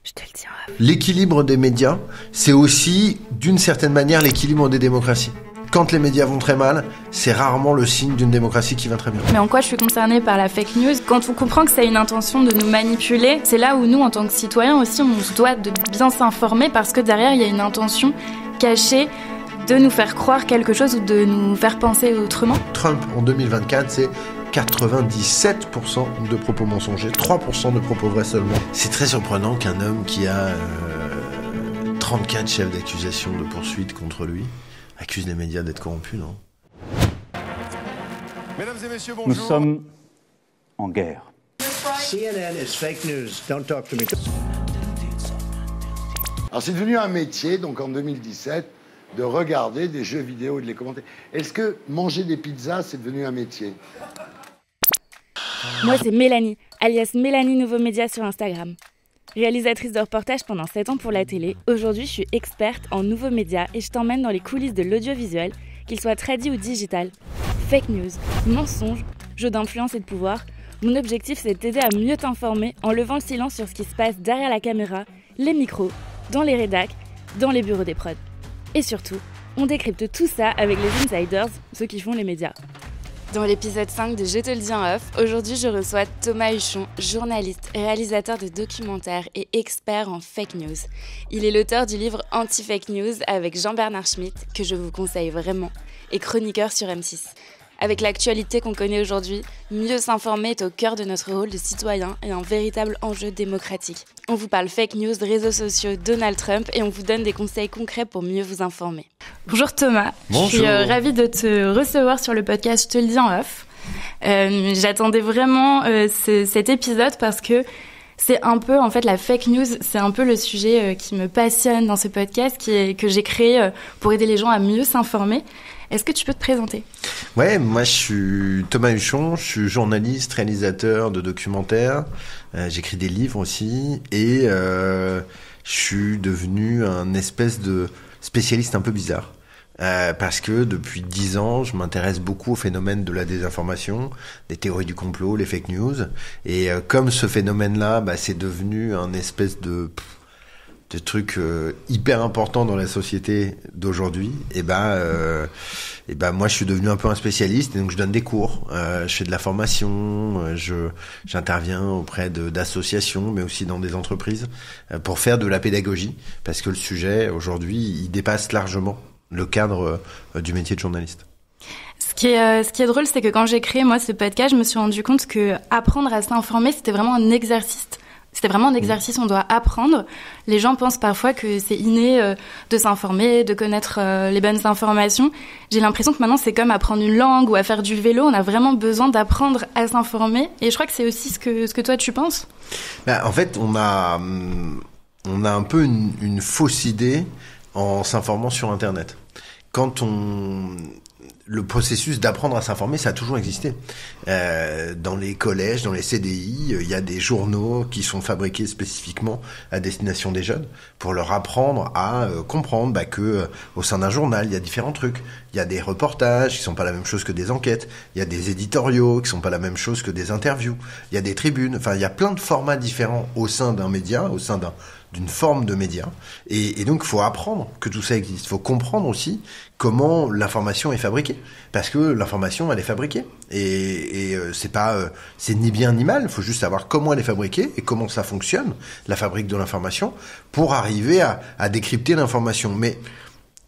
Je te le dis en off. L'équilibre des médias, c'est aussi, d'une certaine manière, l'équilibre des démocraties. Quand les médias vont très mal, c'est rarement le signe d'une démocratie qui va très bien. Mais en quoi je suis concernée par la fake news ? Quand on comprend que ça a une intention de nous manipuler, c'est là où nous, en tant que citoyens aussi, on se doit de bien s'informer parce que derrière, il y a une intention cachée de nous faire croire quelque chose ou de nous faire penser autrement. Trump, en 2024, c'est 97% de propos mensongers, 3% de propos vrais seulement. C'est très surprenant qu'un homme qui a 34 chefs d'accusation de poursuite contre lui accuse les médias d'être corrompus, non ? Mesdames et messieurs, bonjour. Nous sommes en guerre. CNN is fake news. Don't talk to me. Alors c'est devenu un métier, donc en 2017, de regarder des jeux vidéo et de les commenter. Est-ce que manger des pizzas, c'est devenu un métier ? Moi, c'est Mélanie, alias Mélanie Nouveau Média sur Instagram. Réalisatrice de reportages pendant 7 ans pour la télé, aujourd'hui je suis experte en nouveaux médias et je t'emmène dans les coulisses de l'audiovisuel, qu'il soit tradit ou digital. Fake news, mensonges, jeux d'influence et de pouvoir, mon objectif c'est de t'aider à mieux t'informer en levant le silence sur ce qui se passe derrière la caméra, les micros, dans les rédacs, dans les bureaux des prods. Et surtout, on décrypte tout ça avec les insiders, ceux qui font les médias. Dans l'épisode 5 de Je te le dis en off, aujourd'hui je reçois Thomas Huchon, journaliste, réalisateur de documentaires et expert en fake news. Il est l'auteur du livre Anti-Fake News avec Jean-Bernard Schmitt, que je vous conseille vraiment, et chroniqueur sur M6. Avec l'actualité qu'on connaît aujourd'hui, mieux s'informer est au cœur de notre rôle de citoyen et un véritable enjeu démocratique. On vous parle fake news, réseaux sociaux, Donald Trump et on vous donne des conseils concrets pour mieux vous informer. Bonjour Thomas, Bonjour. Je suis ravie de te recevoir sur le podcast Je te le dis en off. J'attendais vraiment cet épisode parce que c'est un peu, en fait, la fake news, c'est un peu le sujet qui me passionne dans ce podcast, que j'ai créé pour aider les gens à mieux s'informer. Est-ce que tu peux te présenter ? Ouais, moi je suis Thomas Huchon, je suis journaliste, réalisateur de documentaires, j'écris des livres aussi, et je suis devenu un espèce de spécialiste un peu bizarre. Parce que depuis 10 ans, je m'intéresse beaucoup au phénomène de la désinformation, des théories du complot, les fake news. Et comme ce phénomène-là, c'est devenu un espèce de truc hyper important dans la société d'aujourd'hui, et moi je suis devenu un peu un spécialiste, et donc je donne des cours, je fais de la formation, j'interviens auprès d'associations, mais aussi dans des entreprises, pour faire de la pédagogie, parce que le sujet aujourd'hui, il dépasse largement le cadre du métier de journaliste. Ce qui est drôle, c'est que quand j'ai créé moi ce podcast, je me suis rendu compte que apprendre à s'informer, c'était vraiment un exercice. C'était vraiment un exercice, on doit apprendre. Les gens pensent parfois que c'est inné de s'informer, de connaître les bonnes informations. J'ai l'impression que maintenant, c'est comme apprendre une langue ou à faire du vélo. On a vraiment besoin d'apprendre à s'informer. Et je crois que c'est aussi ce que toi, tu penses. En fait, on a un peu une fausse idée en s'informant sur Internet. Le processus d'apprendre à s'informer, ça a toujours existé. Dans les collèges, dans les CDI, il y a des journaux qui sont fabriqués spécifiquement à destination des jeunes pour leur apprendre à comprendre que au sein d'un journal, il y a différents trucs. Il y a des reportages qui sont pas la même chose que des enquêtes. Il y a des éditoriaux qui sont pas la même chose que des interviews. Il y a des tribunes. Enfin, il y a plein de formats différents au sein d'un média, au sein d'une forme de média. Et donc, il faut apprendre que tout ça existe. Il faut comprendre aussi comment l'information est fabriquée. Parce que l'information, elle est fabriquée. Et c'est ni bien ni mal. Il faut juste savoir comment elle est fabriquée et comment ça fonctionne, la fabrique de l'information, pour arriver à décrypter l'information. Mais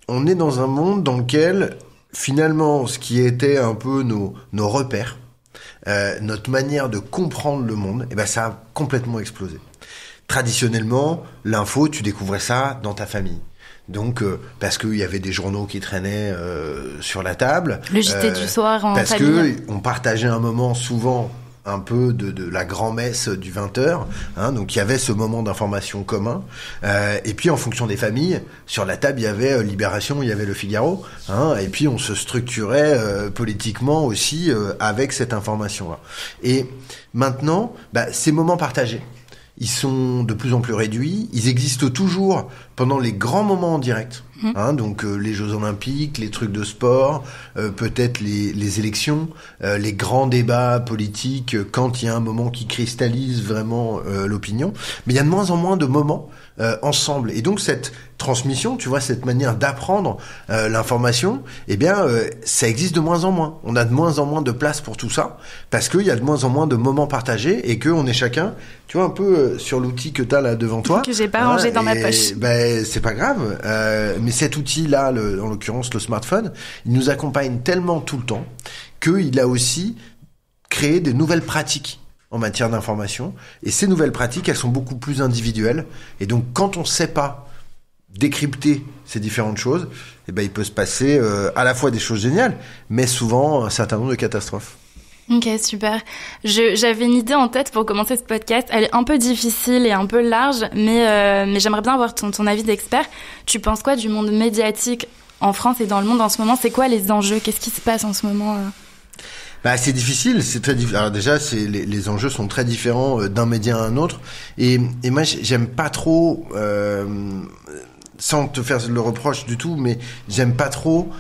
on est dans un monde dans lequel, finalement, ce qui était un peu nos repères, notre manière de comprendre le monde, ça a complètement explosé. Traditionnellement, l'info, tu découvrais ça dans ta famille. Donc, parce qu'il y avait des journaux qui traînaient sur la table. Le JT du soir en parce famille. Parce qu'on partageait un moment souvent un peu de la grand-messe du 20h. Donc, il y avait ce moment d'information commun. Et puis, en fonction des familles, sur la table, il y avait Libération, il y avait Le Figaro. Et puis, on se structurait politiquement aussi avec cette information-là. Et maintenant, ces moments partagés, ils sont de plus en plus réduits. Ils existent toujours pendant les grands moments en direct. Donc les Jeux Olympiques, les trucs de sport, peut-être les élections, les grands débats politiques quand il y a un moment qui cristallise vraiment l'opinion. Mais il y a de moins en moins de moments ensemble. Et donc cette transmission, tu vois, cette manière d'apprendre l'information, ça existe de moins en moins. On a de moins en moins de place pour tout ça, parce qu'il y a de moins en moins de moments partagés et qu'on est chacun, tu vois, un peu sur l'outil que t'as là devant toi. Que j'ai pas rangé dans ma poche. C'est pas grave. Mais cet outil-là, en l'occurrence le smartphone, il nous accompagne tellement tout le temps qu'il a aussi créé des nouvelles pratiques en matière d'information. Et ces nouvelles pratiques, elles sont beaucoup plus individuelles. Et donc, quand on ne sait pas décrypter ces différentes choses, il peut se passer à la fois des choses géniales, mais souvent un certain nombre de catastrophes. Ok, super. J'avais une idée en tête pour commencer ce podcast. Elle est un peu difficile et un peu large, mais j'aimerais bien avoir ton avis d'expert. Tu penses quoi du monde médiatique en France et dans le monde en ce moment? C'est quoi les enjeux? Qu'est-ce qui se passe en ce moment? C'est difficile, c'est très difficile. Alors déjà, les enjeux sont très différents d'un média à un autre. Et moi, j'aime pas trop, sans te faire le reproche du tout, mais j'aime pas trop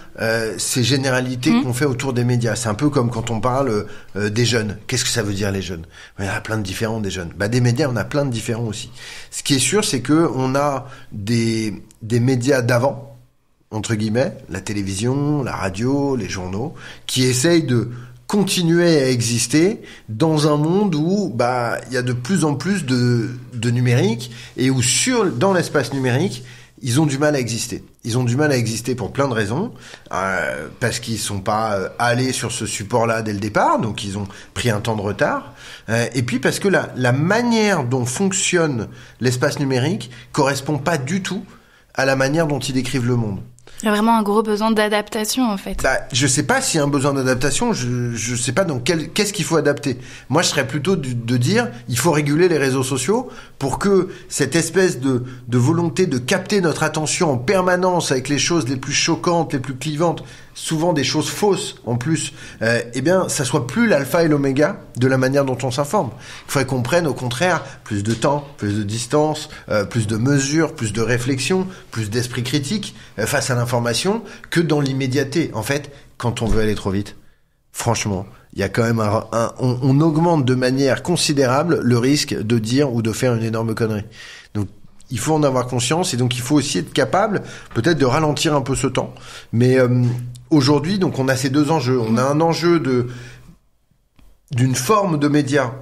ces généralités qu'on fait autour des médias. C'est un peu comme quand on parle des jeunes. Qu'est-ce que ça veut dire les jeunes? Il y en a plein de différents des jeunes. Des médias, on a plein de différents aussi. Ce qui est sûr, c'est que on a des médias d'avant, entre guillemets, la télévision, la radio, les journaux, qui essayent de continuer à exister dans un monde où il y a de plus en plus de numérique et où dans l'espace numérique, ils ont du mal à exister. Ils ont du mal à exister pour plein de raisons, parce qu'ils sont pas allés sur ce support-là dès le départ, donc ils ont pris un temps de retard, et puis parce que la manière dont fonctionne l'espace numérique correspond pas du tout à la manière dont ils décrivent le monde. Il y a vraiment un gros besoin d'adaptation, en fait. Je sais pas s'il y a un besoin d'adaptation, je sais pas donc qu'est-ce qu'il faut adapter. Moi, je serais plutôt de dire, il faut réguler les réseaux sociaux pour que cette espèce de volonté de capter notre attention en permanence avec les choses les plus choquantes, les plus clivantes, souvent des choses fausses en plus, ça soit plus l'alpha et l'oméga de la manière dont on s'informe. Il faudrait qu'on prenne au contraire plus de temps, plus de distance, plus de mesures, plus de réflexion, plus d'esprit critique face à l'information que dans l'immédiateté. En fait, quand on veut aller trop vite, franchement, il y a quand même on augmente de manière considérable le risque de dire ou de faire une énorme connerie. Donc il faut en avoir conscience et donc il faut aussi être capable peut-être de ralentir un peu ce temps. Mais aujourd'hui, donc on a ces deux enjeux. On a un enjeu d'une forme de média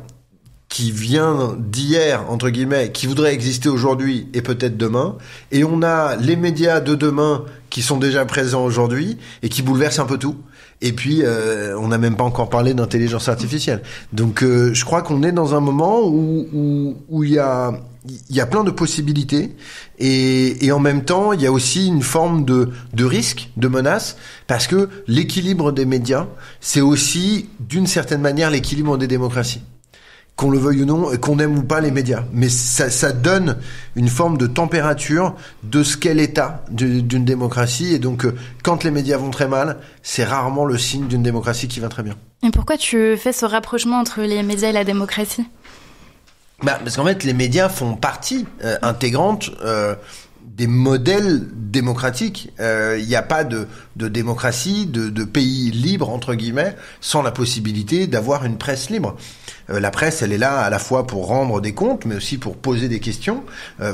qui vient d'hier, entre guillemets, qui voudrait exister aujourd'hui et peut-être demain. Et on a les médias de demain qui sont déjà présents aujourd'hui et qui bouleversent un peu tout. Et puis, on n'a même pas encore parlé d'intelligence artificielle. Donc, je crois qu'on est dans un moment où il y a plein de possibilités et en même temps, il y a aussi une forme de risque, de menace, parce que l'équilibre des médias, c'est aussi, d'une certaine manière, l'équilibre des démocraties. Qu'on le veuille ou non, qu'on aime ou pas les médias. Mais ça donne une forme de température de ce qu'est l'état d'une démocratie. Et donc, quand les médias vont très mal, c'est rarement le signe d'une démocratie qui va très bien. Et pourquoi tu fais ce rapprochement entre les médias et la démocratie ? Parce qu'en fait, les médias font partie intégrante des modèles démocratiques. Il n'y a pas de démocratie, de pays libre, entre guillemets, sans la possibilité d'avoir une presse libre. La presse, elle est là à la fois pour rendre des comptes, mais aussi pour poser des questions,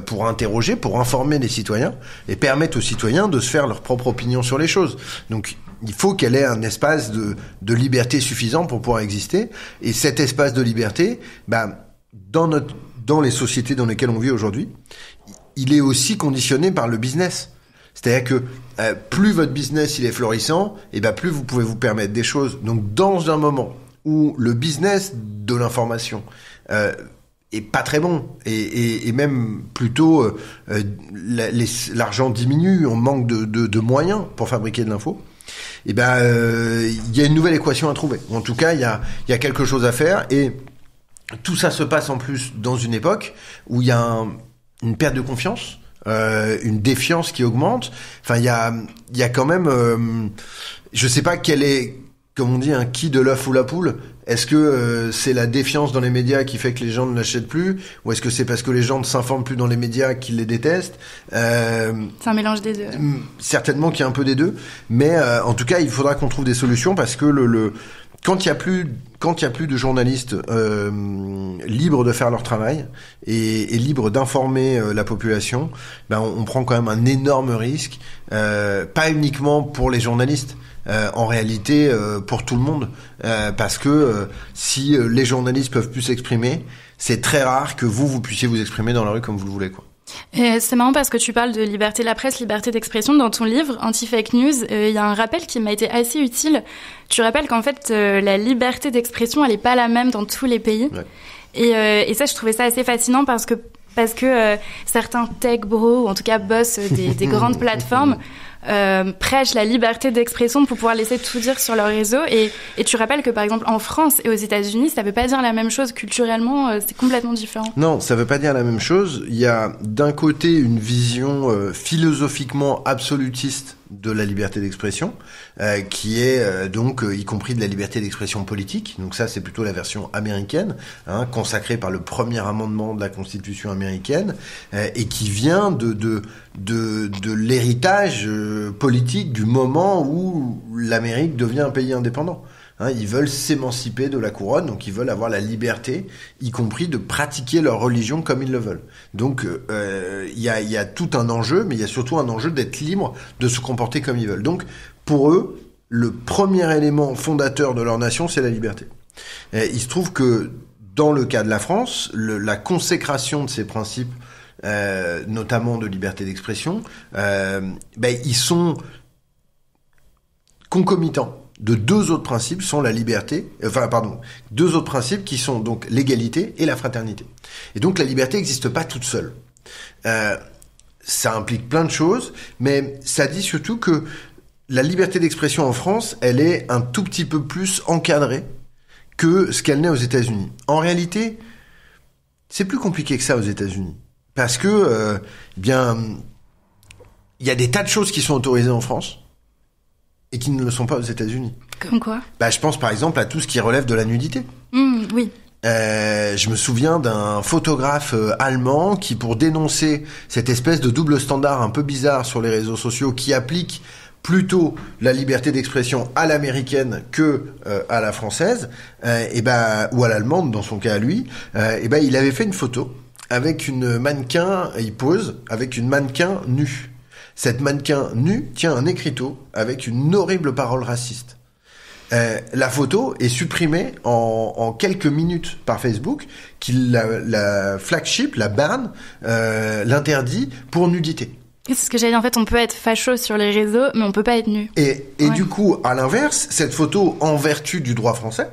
pour interroger, pour informer les citoyens et permettre aux citoyens de se faire leur propre opinion sur les choses. Donc, il faut qu'elle ait un espace de liberté suffisant pour pouvoir exister. Et cet espace de liberté, dans les sociétés dans lesquelles on vit aujourd'hui, il est aussi conditionné par le business. C'est-à-dire que plus votre business il est florissant, plus vous pouvez vous permettre des choses. Donc, dans un moment où le business de l'information est pas très bon et même plutôt l'argent diminue, on manque de moyens pour fabriquer de l'info, il y a une nouvelle équation à trouver. En tout cas, il y a quelque chose à faire et tout ça se passe en plus dans une époque où il y a une perte de confiance, une défiance qui augmente. Enfin, il y a quand même, je sais pas quel est, comme on dit, qui de l'œuf ou la poule. Est-ce que c'est la défiance dans les médias qui fait que les gens ne l'achètent plus, ou est-ce que c'est parce que les gens ne s'informent plus dans les médias qu'ils les détestent? C'est un mélange des deux. Certainement qu'il y a un peu des deux, mais en tout cas, il faudra qu'on trouve des solutions parce que quand il y a plus de journalistes libres de faire leur travail et libres d'informer la population, ben on prend quand même un énorme risque, pas uniquement pour les journalistes. En réalité, pour tout le monde, parce que si les journalistes peuvent plus s'exprimer, c'est très rare que vous puissiez vous exprimer dans la rue comme vous le voulez, quoi. Et c'est marrant parce que tu parles de liberté de la presse, liberté d'expression. Dans ton livre Anti-Fake News, il y a un rappel qui m'a été assez utile. Tu rappelles qu'en fait, la liberté d'expression, elle est pas la même dans tous les pays. Ouais. Et ça, je trouvais ça assez fascinant parce que certains tech bros, ou en tout cas boss des grandes plateformes, prêchent la liberté d'expression pour pouvoir laisser tout dire sur leur réseau. Et tu rappelles que par exemple en France et aux États-Unis, ça veut pas dire la même chose culturellement, c'est complètement différent. Non, ça veut pas dire la même chose. Il y a d'un côté une vision philosophiquement absolutiste de la liberté d'expression, qui est donc y compris de la liberté d'expression politique. Donc ça, c'est plutôt la version américaine, consacrée par le premier amendement de la Constitution américaine, et qui vient de l'héritage politique du moment où l'Amérique devient un pays indépendant. Ils veulent s'émanciper de la couronne, donc ils veulent avoir la liberté, y compris de pratiquer leur religion comme ils le veulent. Donc il y a tout un enjeu, mais il y a surtout un enjeu d'être libre de se comporter comme ils veulent. Donc pour eux, le premier élément fondateur de leur nation, c'est la liberté. Il se trouve que dans le cas de la France, la consécration de ces principes, notamment de liberté d'expression, ils sont concomitants de deux autres principes sont deux autres principes qui sont donc l'égalité et la fraternité. Et donc la liberté n'existe pas toute seule. Ça implique plein de choses, mais ça dit surtout que la liberté d'expression en France, elle est un tout petit peu plus encadrée que ce qu'elle n'est aux États-Unis. En réalité, c'est plus compliqué que ça aux États-Unis. Parce que, il y a des tas de choses qui sont autorisées en France et qui ne le sont pas aux États-Unis. Comme quoi ? Je pense par exemple à tout ce qui relève de la nudité. Oui. Je me souviens d'un photographe allemand qui, pour dénoncer cette espèce de double standard un peu bizarre sur les réseaux sociaux, qui applique plutôt la liberté d'expression à l'américaine que à la française, ou à l'allemande dans son cas à lui, il avait fait une photo avec une mannequin, il pose avec une mannequin nue. Cette mannequin nue tient un écriteau avec une horrible parole raciste. La photo est supprimée en quelques minutes par Facebook, la flagship, la ban, l'interdit pour nudité. C'est ce que j'allais dire. En fait, on peut être facho sur les réseaux, mais on peut pas être nu. Et du coup, à l'inverse, cette photo, en vertu du droit français,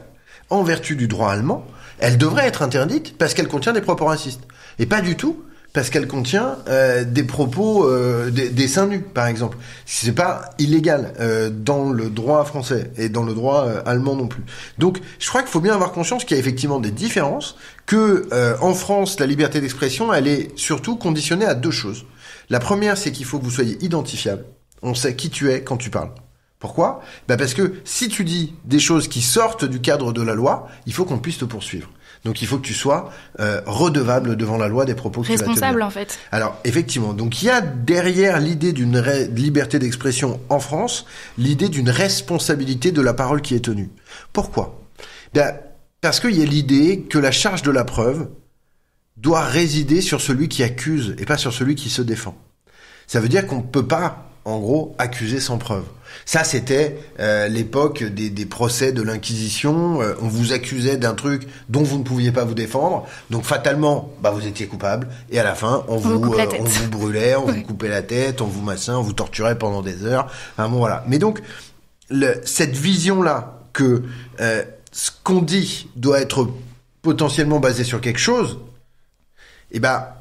en vertu du droit allemand, elle devrait être interdite parce qu'elle contient des propos racistes. Et pas du tout parce qu'elle contient des propos, des seins nus, par exemple. C'est pas illégal dans le droit français et dans le droit allemand non plus. Donc, je crois qu'il faut bien avoir conscience qu'il y a effectivement des différences, que en France, la liberté d'expression, elle est surtout conditionnée à deux choses. La première, c'est qu'il faut que vous soyez identifiable. On sait qui tu es quand tu parles. Pourquoi ? Parce que si tu dis des choses qui sortent du cadre de la loi, il faut qu'on puisse te poursuivre. Donc il faut que tu sois redevable devant la loi des propos que tu vas tenir. Responsable, en fait. Alors, effectivement. Donc il y a derrière l'idée d'une liberté d'expression en France, l'idée d'une responsabilité de la parole qui est tenue. Pourquoi ? Parce qu'il y a l'idée que la charge de la preuve doit résider sur celui qui accuse et pas sur celui qui se défend. Ça veut dire qu'on ne peut pas, en gros, accuser sans preuve. Ça, c'était l'époque des procès de l'Inquisition. On vous accusait d'un truc dont vous ne pouviez pas vous défendre. Donc, fatalement, vous étiez coupable. Et à la fin, on vous brûlait, on vous coupait la tête, on vous torturait pendant des heures. Voilà. Mais donc, cette vision-là que ce qu'on dit doit être potentiellement basé sur quelque chose,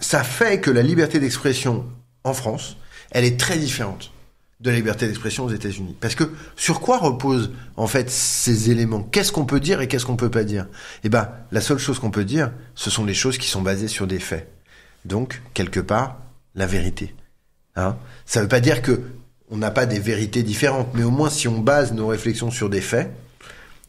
ça fait que la liberté d'expression en France, elle est très différente de la liberté d'expression aux États-Unis. Parce que sur quoi reposent en fait ces éléments ? Qu'est-ce qu'on peut dire et qu'est-ce qu'on peut pas dire ? La seule chose qu'on peut dire, ce sont les choses qui sont basées sur des faits. Donc, quelque part, la vérité. Ça veut pas dire que on n'a pas des vérités différentes, mais au moins si on base nos réflexions sur des faits,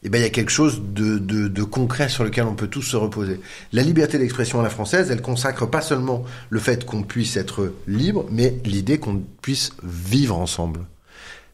eh ben, il y a quelque chose de concret sur lequel on peut tous se reposer. La liberté d'expression à la française, elle consacre pas seulement le fait qu'on puisse être libre, mais l'idée qu'on puisse vivre ensemble.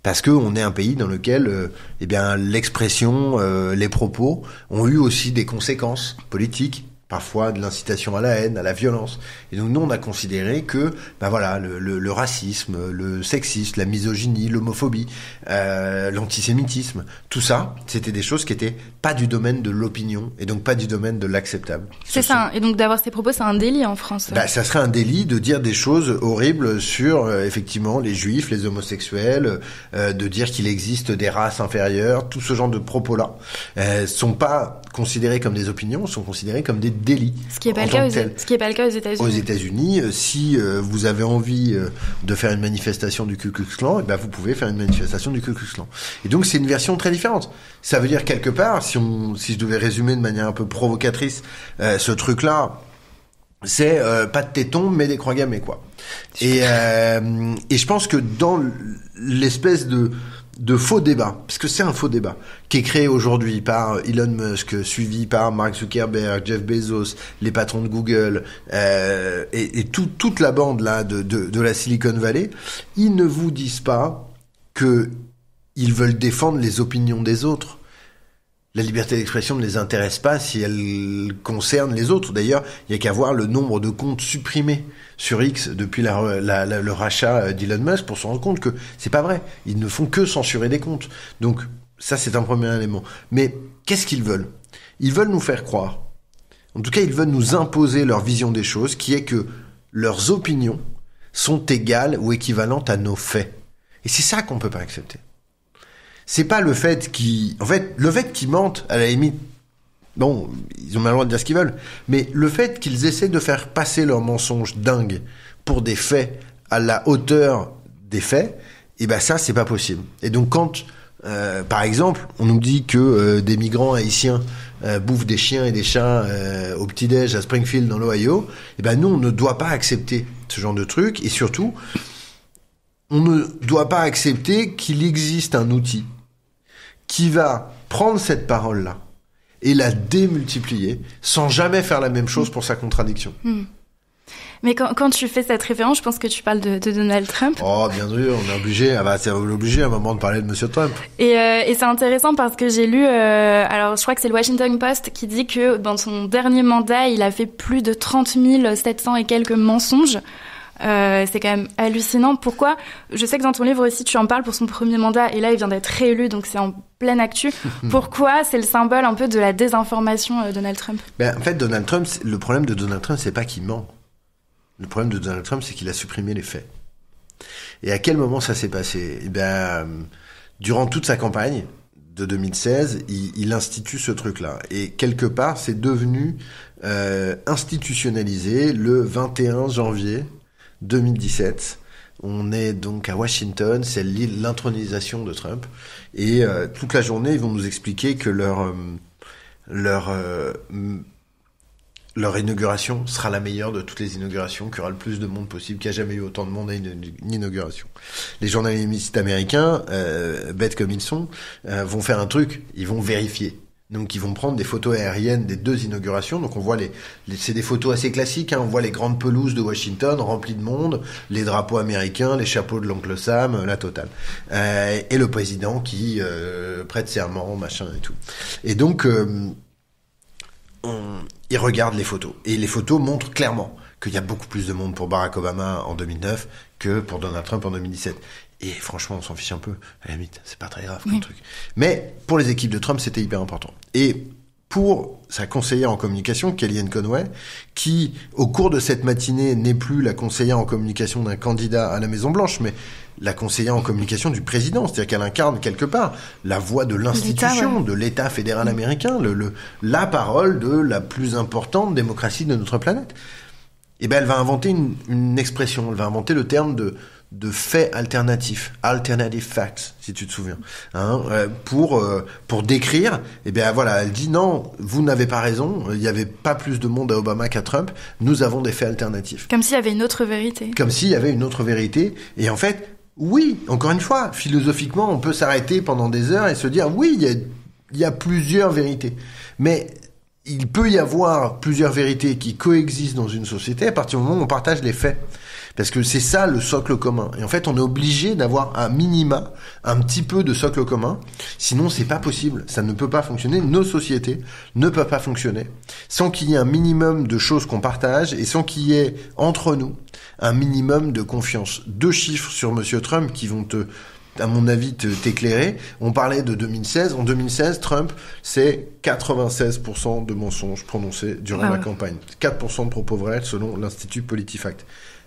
Parce que on est un pays dans lequel, eh bien, l'expression, les propos ont eu aussi des conséquences politiques, parfois de l'incitation à la haine, à la violence. Et donc nous, on a considéré que, ben voilà, le racisme, le sexisme, la misogynie, l'homophobie, l'antisémitisme, tout ça, c'était des choses qui étaient pas du domaine de l'opinion et donc pas du domaine de l'acceptable. C'est ça. Et donc d'avoir ces propos, c'est un délit en France. Bah, ça serait un délit de dire des choses horribles sur effectivement les juifs, les homosexuels, de dire qu'il existe des races inférieures, tout ce genre de propos-là sont pas considérés comme des opinions, sont considérés comme des délits. Ce qui est pas le cas aux États-Unis. Aux États-Unis, si vous avez envie de faire une manifestation du Ku Klux Klan, eh ben vous pouvez faire une manifestation du Ku Klux Klan. Et donc c'est une version très différente. Ça veut dire quelque part, si je devais résumer de manière un peu provocatrice ce truc-là, c'est pas de tétons mais des croix gammées, quoi. Et je pense que dans l'espèce de faux débat, parce que c'est un faux débat, qui est créé aujourd'hui par Elon Musk, suivi par Mark Zuckerberg, Jeff Bezos, les patrons de Google, et toute la bande là de la Silicon Valley, ils ne vous disent pas que ils veulent défendre les opinions des autres. La liberté d'expression ne les intéresse pas si elle concerne les autres. D'ailleurs, il n'y a qu'à voir le nombre de comptes supprimés sur X depuis le rachat d'Elon Musk pour se rendre compte que c'est pas vrai. Ils ne font que censurer des comptes. Donc, ça, c'est un premier élément. Mais qu'est-ce qu'ils veulent ? Ils veulent nous faire croire. En tout cas, ils veulent nous imposer leur vision des choses, qui est que leurs opinions sont égales ou équivalentes à nos faits. Et c'est ça qu'on peut pas accepter. C'est pas le fait qu'ils mentent, à la limite, bon, ils ont mal le droit de dire ce qu'ils veulent, mais le fait qu'ils essaient de faire passer leurs mensonges dingues pour des faits à la hauteur des faits, eh ben ça, c'est pas possible. Et donc quand, par exemple, on nous dit que des migrants haïtiens bouffent des chiens et des chats au petit-déj à Springfield dans l'Ohio, eh ben nous, on ne doit pas accepter ce genre de truc, et surtout, on ne doit pas accepter qu'il existe un outil qui va prendre cette parole-là et la démultiplier sans jamais faire la même chose pour sa contradiction. Mais quand tu fais cette référence, je pense que tu parles de Donald Trump. Oh, bien sûr, on est obligé. C'est obligé à un moment de parler de Monsieur Trump. Et c'est intéressant parce que j'ai lu, alors je crois que c'est le Washington Post qui dit que dans son dernier mandat, il a fait plus de 30 700 et quelques mensonges. C'est quand même hallucinant. Pourquoi ? Je sais que dans ton livre aussi, tu en parles pour son premier mandat, et là, il vient d'être réélu, donc c'est en pleine actu. Pourquoi c'est le symbole un peu de la désinformation, Donald Trump ? En fait, Donald Trump, le problème de Donald Trump, c'est pas qu'il ment. Le problème de Donald Trump, c'est qu'il a supprimé les faits. Et à quel moment ça s'est passé ? Durant toute sa campagne de 2016, il institue ce truc-là. Et quelque part, c'est devenu institutionnalisé le 21 janvier 2017. On est donc à Washington, c'est l'intronisation de Trump, et toute la journée ils vont nous expliquer que leur inauguration sera la meilleure de toutes les inaugurations, qu'il y aura le plus de monde possible, qu'il n'y a jamais eu autant de monde à une inauguration. Les journalistes américains, bêtes comme ils sont, vont faire un truc, ils vont vérifier. Donc ils vont prendre des photos aériennes des deux inaugurations. Donc on voit c'est des photos assez classiques, hein. On voit les grandes pelouses de Washington remplies de monde, les drapeaux américains, les chapeaux de l'oncle Sam, la totale. Et le président qui prête serment, machin et tout. Et donc ils regardent les photos. Et les photos montrent clairement qu'il y a beaucoup plus de monde pour Barack Obama en 2009 que pour Donald Trump en 2017. Et franchement, on s'en fiche un peu. À la limite, c'est pas très grave comme truc. Mais pour les équipes de Trump, c'était hyper important. Et pour sa conseillère en communication, Kellyanne Conway, qui, au cours de cette matinée, n'est plus la conseillère en communication d'un candidat à la Maison-Blanche, mais la conseillère en communication du président. C'est-à-dire qu'elle incarne quelque part la voix de l'institution, de l'État fédéral américain, la parole de la plus importante démocratie de notre planète. Et ben, elle va inventer une expression. Elle va inventer le terme de faits alternatifs, alternative facts, si tu te souviens, pour décrire, et bien voilà, elle dit non, vous n'avez pas raison, il n'y avait pas plus de monde à Obama qu'à Trump, nous avons des faits alternatifs. Comme s'il y avait une autre vérité. Comme s'il y avait une autre vérité, et en fait, oui, encore une fois, philosophiquement, on peut s'arrêter pendant des heures et se dire, oui, il y a il y a plusieurs vérités. Mais il peut y avoir plusieurs vérités qui coexistent dans une société à partir du moment où on partage les faits. Parce que c'est ça le socle commun. Et en fait, on est obligé d'avoir un minima, un petit peu de socle commun. Sinon, c'est pas possible. Ça ne peut pas fonctionner. Nos sociétés ne peuvent pas fonctionner sans qu'il y ait un minimum de choses qu'on partage et sans qu'il y ait entre nous un minimum de confiance. 2 chiffres sur Monsieur Trump qui vont à mon avis, t'éclairer. On parlait de 2016. En 2016, Trump, c'est 96% de mensonges prononcés durant la campagne. 4% de propos vrais selon l'Institut PolitiFact.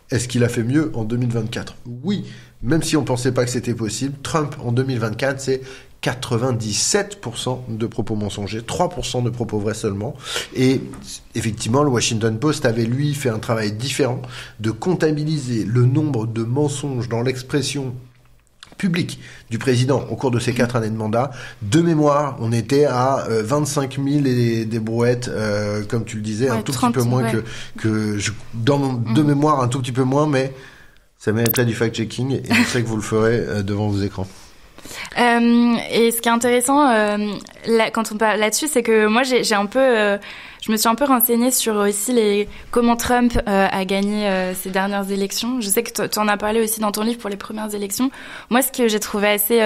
Est-ce qu'il a fait mieux en 2024 ? Oui, même si on pensait pas que c'était possible. Trump, en 2024, c'est 97% de propos mensongers, 3% de propos vrais seulement. Et effectivement, le Washington Post avait, lui, fait un travail différent de comptabiliser le nombre de mensonges dans l'expression public du président au cours de ces 4 années de mandat. De mémoire, on était à 25 000 et des brouettes, comme tu le disais, un tout 30, petit peu moins de mémoire, un tout petit peu moins, mais ça mériterait du fact-checking et je sais que vous le ferez devant vos écrans. Et ce qui est intéressant quand on parle là-dessus, c'est que moi j'ai un peu je me suis un peu renseignée sur aussi comment Trump a gagné ces dernières élections. Je sais que tu en as parlé aussi dans ton livre pour les premières élections. Moi, ce que j'ai trouvé assez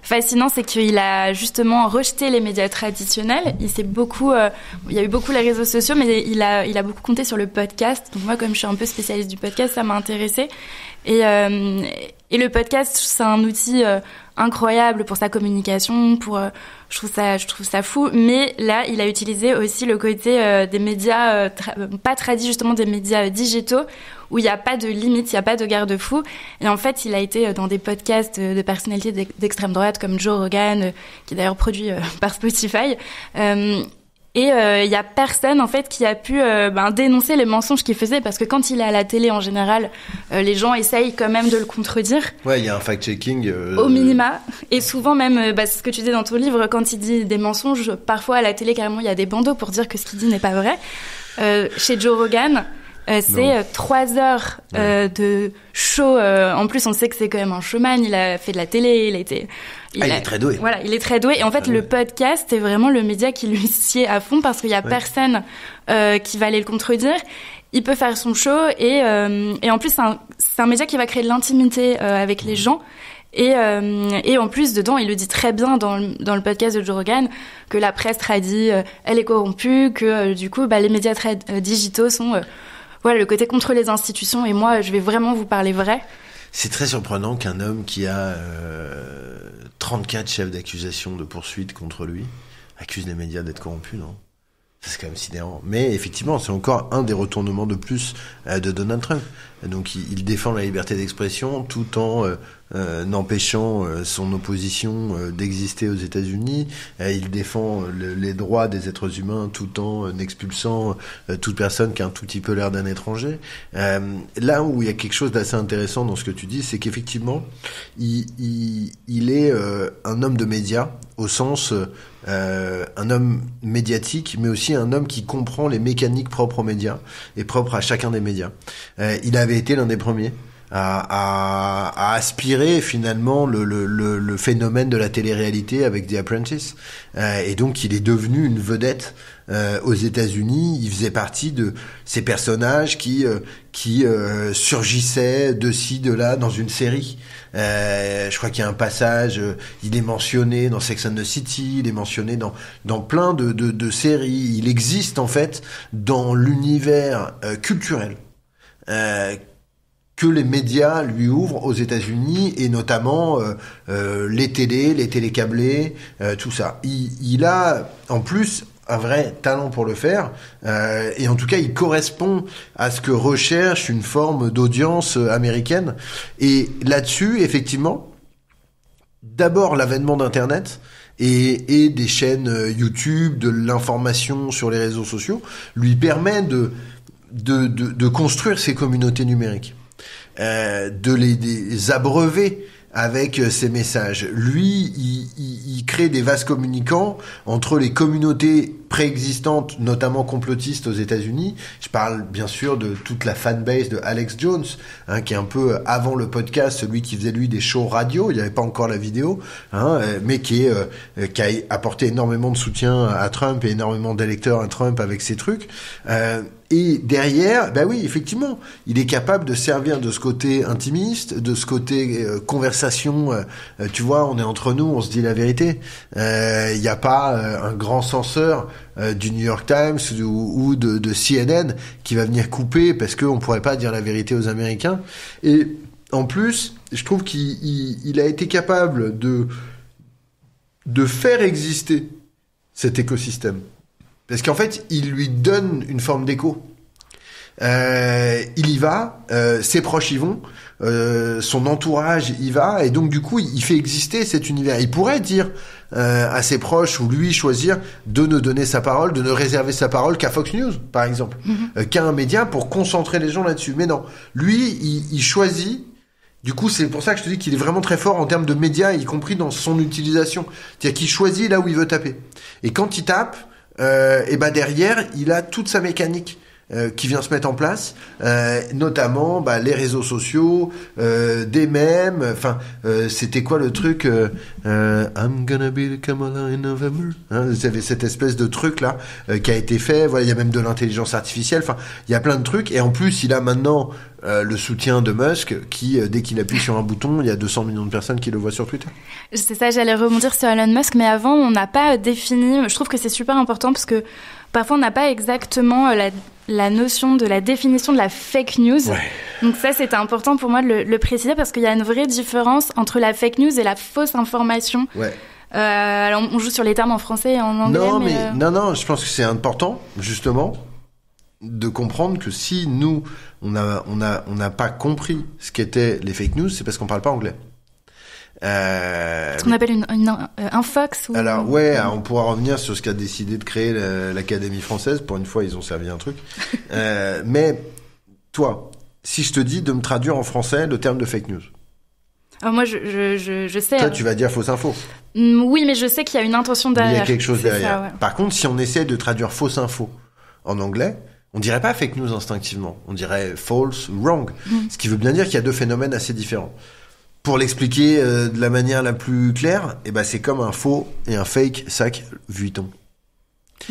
fascinant, c'est qu'il a justement rejeté les médias traditionnels. Il y a eu beaucoup les réseaux sociaux, mais il a beaucoup compté sur le podcast. Donc moi, comme je suis un peu spécialiste du podcast, ça m'a intéressée. Et le podcast, c'est un outil incroyable pour sa communication, je trouve ça fou. Mais là, il a utilisé aussi le côté des médias pas tradis, justement des médias digitaux, où il n'y a pas de limite, il n'y a pas de garde-fou. Et en fait, il a été dans des podcasts de personnalités d'extrême droite comme Joe Rogan, qui est d'ailleurs produit par Spotify. Et il y a personne en fait qui a pu dénoncer les mensonges qu'il faisait, parce que quand il est à la télé en général, les gens essayent quand même de le contredire. Ouais, il y a un fact-checking au minima, et souvent même c'est ce que tu dis dans ton livre, quand il dit des mensonges, parfois à la télé carrément il y a des bandeaux pour dire que ce qu'il dit n'est pas vrai. Chez Joe Rogan, c'est 3 heures de show. En plus, on sait que c'est quand même un showman. Il a fait de la télé. Il est très doué. Voilà, il est très doué. Et en fait, le podcast est vraiment le média qui lui sied à fond, parce qu'il y a personne qui va aller le contredire. Il peut faire son show et en plus, c'est un média qui va créer de l'intimité avec les gens. Et en plus, dedans, il le dit très bien dans le podcast de Joe Rogan, que la presse tradie, elle est corrompue, que du coup, les médias digitaux sont le côté contre les institutions, et moi, je vais vraiment vous parler vrai. C'est très surprenant qu'un homme qui a 34 chefs d'accusation de poursuite contre lui accuse les médias d'être corrompus, non ? C'est quand même sidérant. Mais effectivement, c'est encore un des retournements de plus de Donald Trump. Donc il défend la liberté d'expression tout en empêchant son opposition d'exister aux États-Unis. Il défend les droits des êtres humains tout en expulsant toute personne qui a un tout petit peu l'air d'un étranger. Là où il y a quelque chose d'assez intéressant dans ce que tu dis, c'est qu'effectivement, il est un homme de médias, au sens un homme médiatique, mais aussi un homme qui comprend les mécaniques propres aux médias et propres à chacun des médias. Il avait été l'un des premiers à aspirer finalement le phénomène de la télé-réalité avec The Apprentice, et donc il est devenu une vedette aux États-Unis. Il faisait partie de ces personnages qui surgissaient de ci de là dans une série. Je crois qu'il y a un passage, il est mentionné dans Sex and the City, il est mentionné dans plein de séries. Il existe en fait dans l'univers culturel que les médias lui ouvrent aux États-Unis, et notamment les télés câblés, tout ça. Il a en plus un vrai talent pour le faire, et en tout cas il correspond à ce que recherche une forme d'audience américaine. Et là-dessus, effectivement, d'abord l'avènement d'Internet et des chaînes YouTube, de l'information sur les réseaux sociaux, lui permet de construire ses communautés numériques, de les abreuver avec ces messages. Lui, il crée des vases communicants entre les communautés préexistantes, notamment complotistes aux États-Unis. Je parle bien sûr de toute la fanbase de Alex Jones, qui est un peu avant le podcast, celui qui faisait lui des shows radio. Il n'y avait pas encore la vidéo, mais qui a apporté énormément de soutien à Trump et énormément d'électeurs à Trump avec ses trucs. Et derrière, bah oui, effectivement, il est capable de servir de ce côté intimiste, de ce côté conversation. Tu vois, on est entre nous, on se dit la vérité. Il n'y a pas un grand censeur du New York Times ou de CNN qui va venir couper parce qu'on pourrait pas dire la vérité aux Américains. Et en plus, je trouve qu'il a été capable de faire exister cet écosystème. Parce qu'en fait, il lui donne une forme d'écho. Il y va, ses proches y vont, son entourage y va, et donc du coup, il fait exister cet univers. Il pourrait dire à ses proches ou lui choisir de ne donner sa parole, de ne réserver sa parole qu'à Fox News, par exemple, qu'à un média pour concentrer les gens là-dessus. Mais non, lui, il choisit. Du coup, c'est pour ça que je te dis qu'il est vraiment très fort en termes de médias, y compris dans son utilisation. C'est-à-dire qu'il choisit là où il veut taper. Et quand il tape, et ben derrière, il a toute sa mécanique qui vient se mettre en place, notamment les réseaux sociaux, des mèmes. Enfin, c'était quoi le truc I'm gonna be the Kamala in November. Vous avez cette espèce de truc là qui a été fait. Voilà, il y a même de l'intelligence artificielle. Enfin, il y a plein de trucs. Et en plus, il a maintenant le soutien de Musk qui, dès qu'il appuie sur un bouton, il y a 200 millions de personnes qui le voient sur Twitter. C'est ça, j'allais rebondir sur Elon Musk, mais avant, on n'a pas défini. Je trouve que c'est super important parce que parfois, on n'a pas exactement la notion de la définition de la fake news. Ouais. Donc ça, c'était important pour moi de le préciser parce qu'il y a une vraie différence entre la fake news et la fausse information. Ouais. Alors, on joue sur les termes en français et en anglais. Non, je pense que c'est important, justement, de comprendre que si nous, on n'a pas compris ce qu'étaient les fake news, c'est parce qu'on parle pas anglais. Ce qu'on appelle un Fox ou... Alors on pourra revenir sur ce qu'a décidé de créer l'Académie française. Pour une fois, ils ont servi un truc. Mais toi, si je te dis de me traduire en français le terme de fake news. Alors moi, je sais... Toi, tu vas dire fausse info. Oui, mais je sais qu'il y a une intention derrière. Il y a quelque chose derrière. Ça, ouais. Par contre, si on essaie de traduire fausse info en anglais, on dirait pas fake news instinctivement. On dirait false, wrong. Ce qui veut bien dire qu'il y a deux phénomènes assez différents. Pour l'expliquer de la manière la plus claire, c'est comme un faux et un fake sac Vuitton.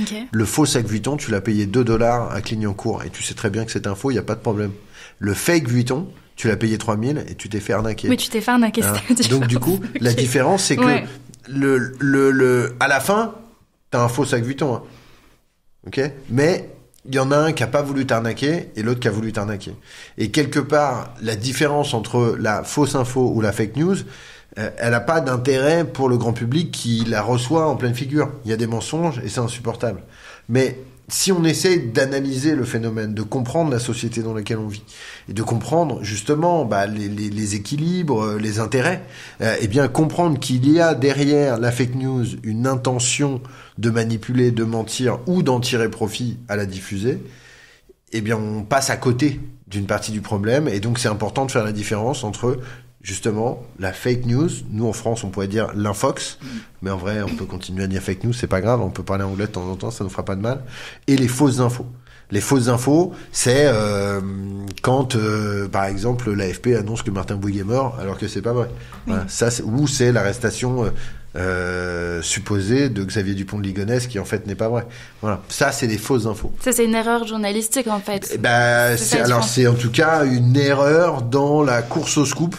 Okay. Le faux sac Vuitton, tu l'as payé $2 à Clignancourt et tu sais très bien que c'est un faux, il n'y a pas de problème. Le fake Vuitton, tu l'as payé 3 000 et tu t'es fait arnaquer. Oui, tu t'es fait arnaquer. Donc du coup, la différence, c'est que à la fin, t'as un faux sac Vuitton. Ok ? Mais il y en a un qui a pas voulu t'arnaquer et l'autre qui a voulu t'arnaquer. Et quelque part, la différence entre la fausse info ou la fake news, elle a pas d'intérêt pour le grand public qui la reçoit en pleine figure. Il y a des mensonges et c'est insupportable. Mais si on essaie d'analyser le phénomène, de comprendre la société dans laquelle on vit et de comprendre justement les équilibres, les intérêts, comprendre qu'il y a derrière la fake news une intention de manipuler, de mentir ou d'en tirer profit à la diffuser, on passe à côté d'une partie du problème. Et donc c'est important de faire la différence entre justement la fake news, nous en France on pourrait dire l'infox, mais en vrai on peut continuer à dire fake news, c'est pas grave, on peut parler anglais de temps en temps, ça nous fera pas de mal. Et les fausses infos. Les fausses infos, c'est quand par exemple l'AFP annonce que Martin Bouygues est mort alors que c'est pas vrai. Voilà, ça c'est l'arrestation supposée de Xavier Dupont de Ligonnès qui en fait n'est pas vrai. Voilà, ça c'est des fausses infos. Ça c'est une erreur journalistique en fait. C'est en tout cas une erreur dans la course au scoop.